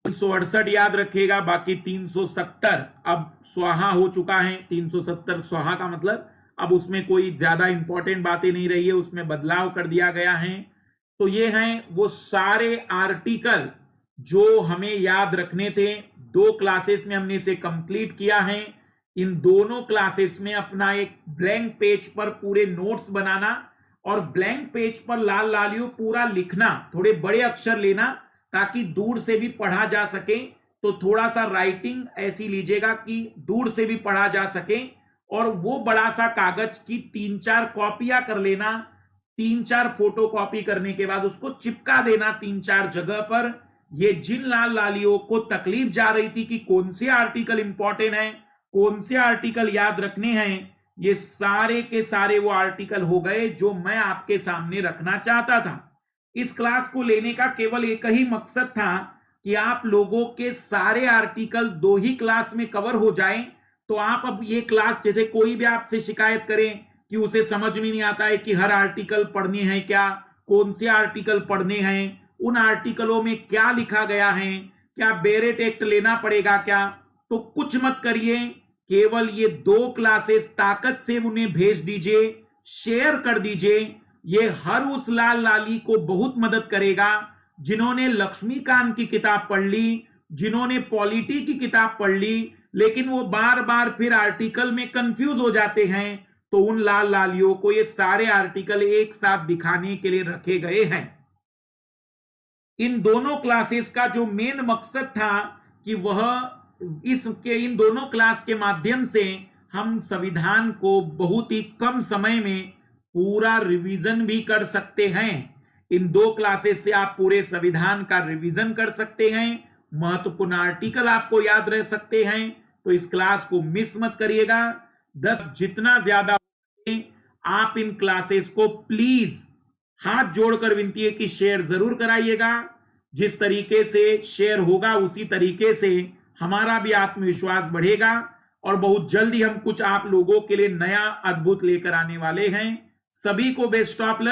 368 याद रखेगा, बाकी 370 अब स्वाहा हो चुका है। 370 स्वाहा का मतलब अब उसमें कोई ज्यादा इंपॉर्टेंट बातें नहीं रही है, उसमें बदलाव कर दिया गया है। तो ये हैं वो सारे आर्टिकल जो हमें याद रखने थे। 2 क्लासेस में हमने इसे कंप्लीट किया है। इन दोनों क्लासेस में अपना एक ब्लैंक पेज पर पूरे नोट्स बनाना और ब्लैंक पेज पर लाल लालियों पूरा लिखना, थोड़े बड़े अक्षर लेना ताकि दूर से भी पढ़ा जा सके। तो थोड़ा सा राइटिंग ऐसी लीजिएगा कि दूर से भी पढ़ा जा सके, और वो बड़ा सा कागज की 3-4 कॉपियां कर लेना। 3-4 फोटो कॉपी करने के बाद उसको चिपका देना 3-4 जगह पर। ये जिन लाल लालियों को तकलीफ जा रही थी कि कौन से आर्टिकल इंपॉर्टेंट है, कौन से आर्टिकल याद रखने हैं, ये सारे के सारे वो आर्टिकल हो गए जो मैं आपके सामने रखना चाहता था। इस क्लास को लेने का केवल एक ही मकसद था कि आप लोगों के सारे आर्टिकल 2 ही क्लास में कवर हो जाएं। तो आप अब ये क्लास, जैसे कोई भी आपसे शिकायत करें कि उसे समझ में नहीं आता है कि हर आर्टिकल पढ़ने हैं क्या, कौन से आर्टिकल पढ़ने हैं, उन आर्टिकलों में क्या लिखा गया है, क्या बेरेट एक्ट लेना पड़ेगा क्या, तो कुछ मत करिए, केवल ये 2 क्लासेस ताकत से उन्हें भेज दीजिए, शेयर कर दीजिए। ये हर उस लाल लाली को बहुत मदद करेगा जिन्होंने लक्ष्मीकांत की किताब पढ़ ली, जिन्होंने पॉलिटी की किताब पढ़ ली, लेकिन वो बार बार फिर आर्टिकल में कंफ्यूज हो जाते हैं। तो उन लाल लालियों को ये सारे आर्टिकल एक साथ दिखाने के लिए रखे गए हैं। इन दोनों क्लासेस का जो मेन मकसद था कि वह इन दोनों क्लास के माध्यम से हम संविधान को बहुत ही कम समय में पूरा रिवीजन भी कर सकते हैं। इन 2 क्लासेस से आप पूरे संविधान का रिवीजन कर सकते हैं, महत्वपूर्ण आर्टिकल आपको याद रह सकते हैं। तो इस क्लास को मिस मत करिएगा। 10 जितना ज्यादा आप इन क्लासेस को प्लीज हाथ जोड़कर विनती है कि शेयर जरूर कराइएगा। जिस तरीके से शेयर होगा उसी तरीके से हमारा भी आत्मविश्वास बढ़ेगा और बहुत जल्दी हम कुछ आप लोगों के लिए नया अद्भुत लेकर आने वाले हैं। सभी को बेस्ट ऑफ लक।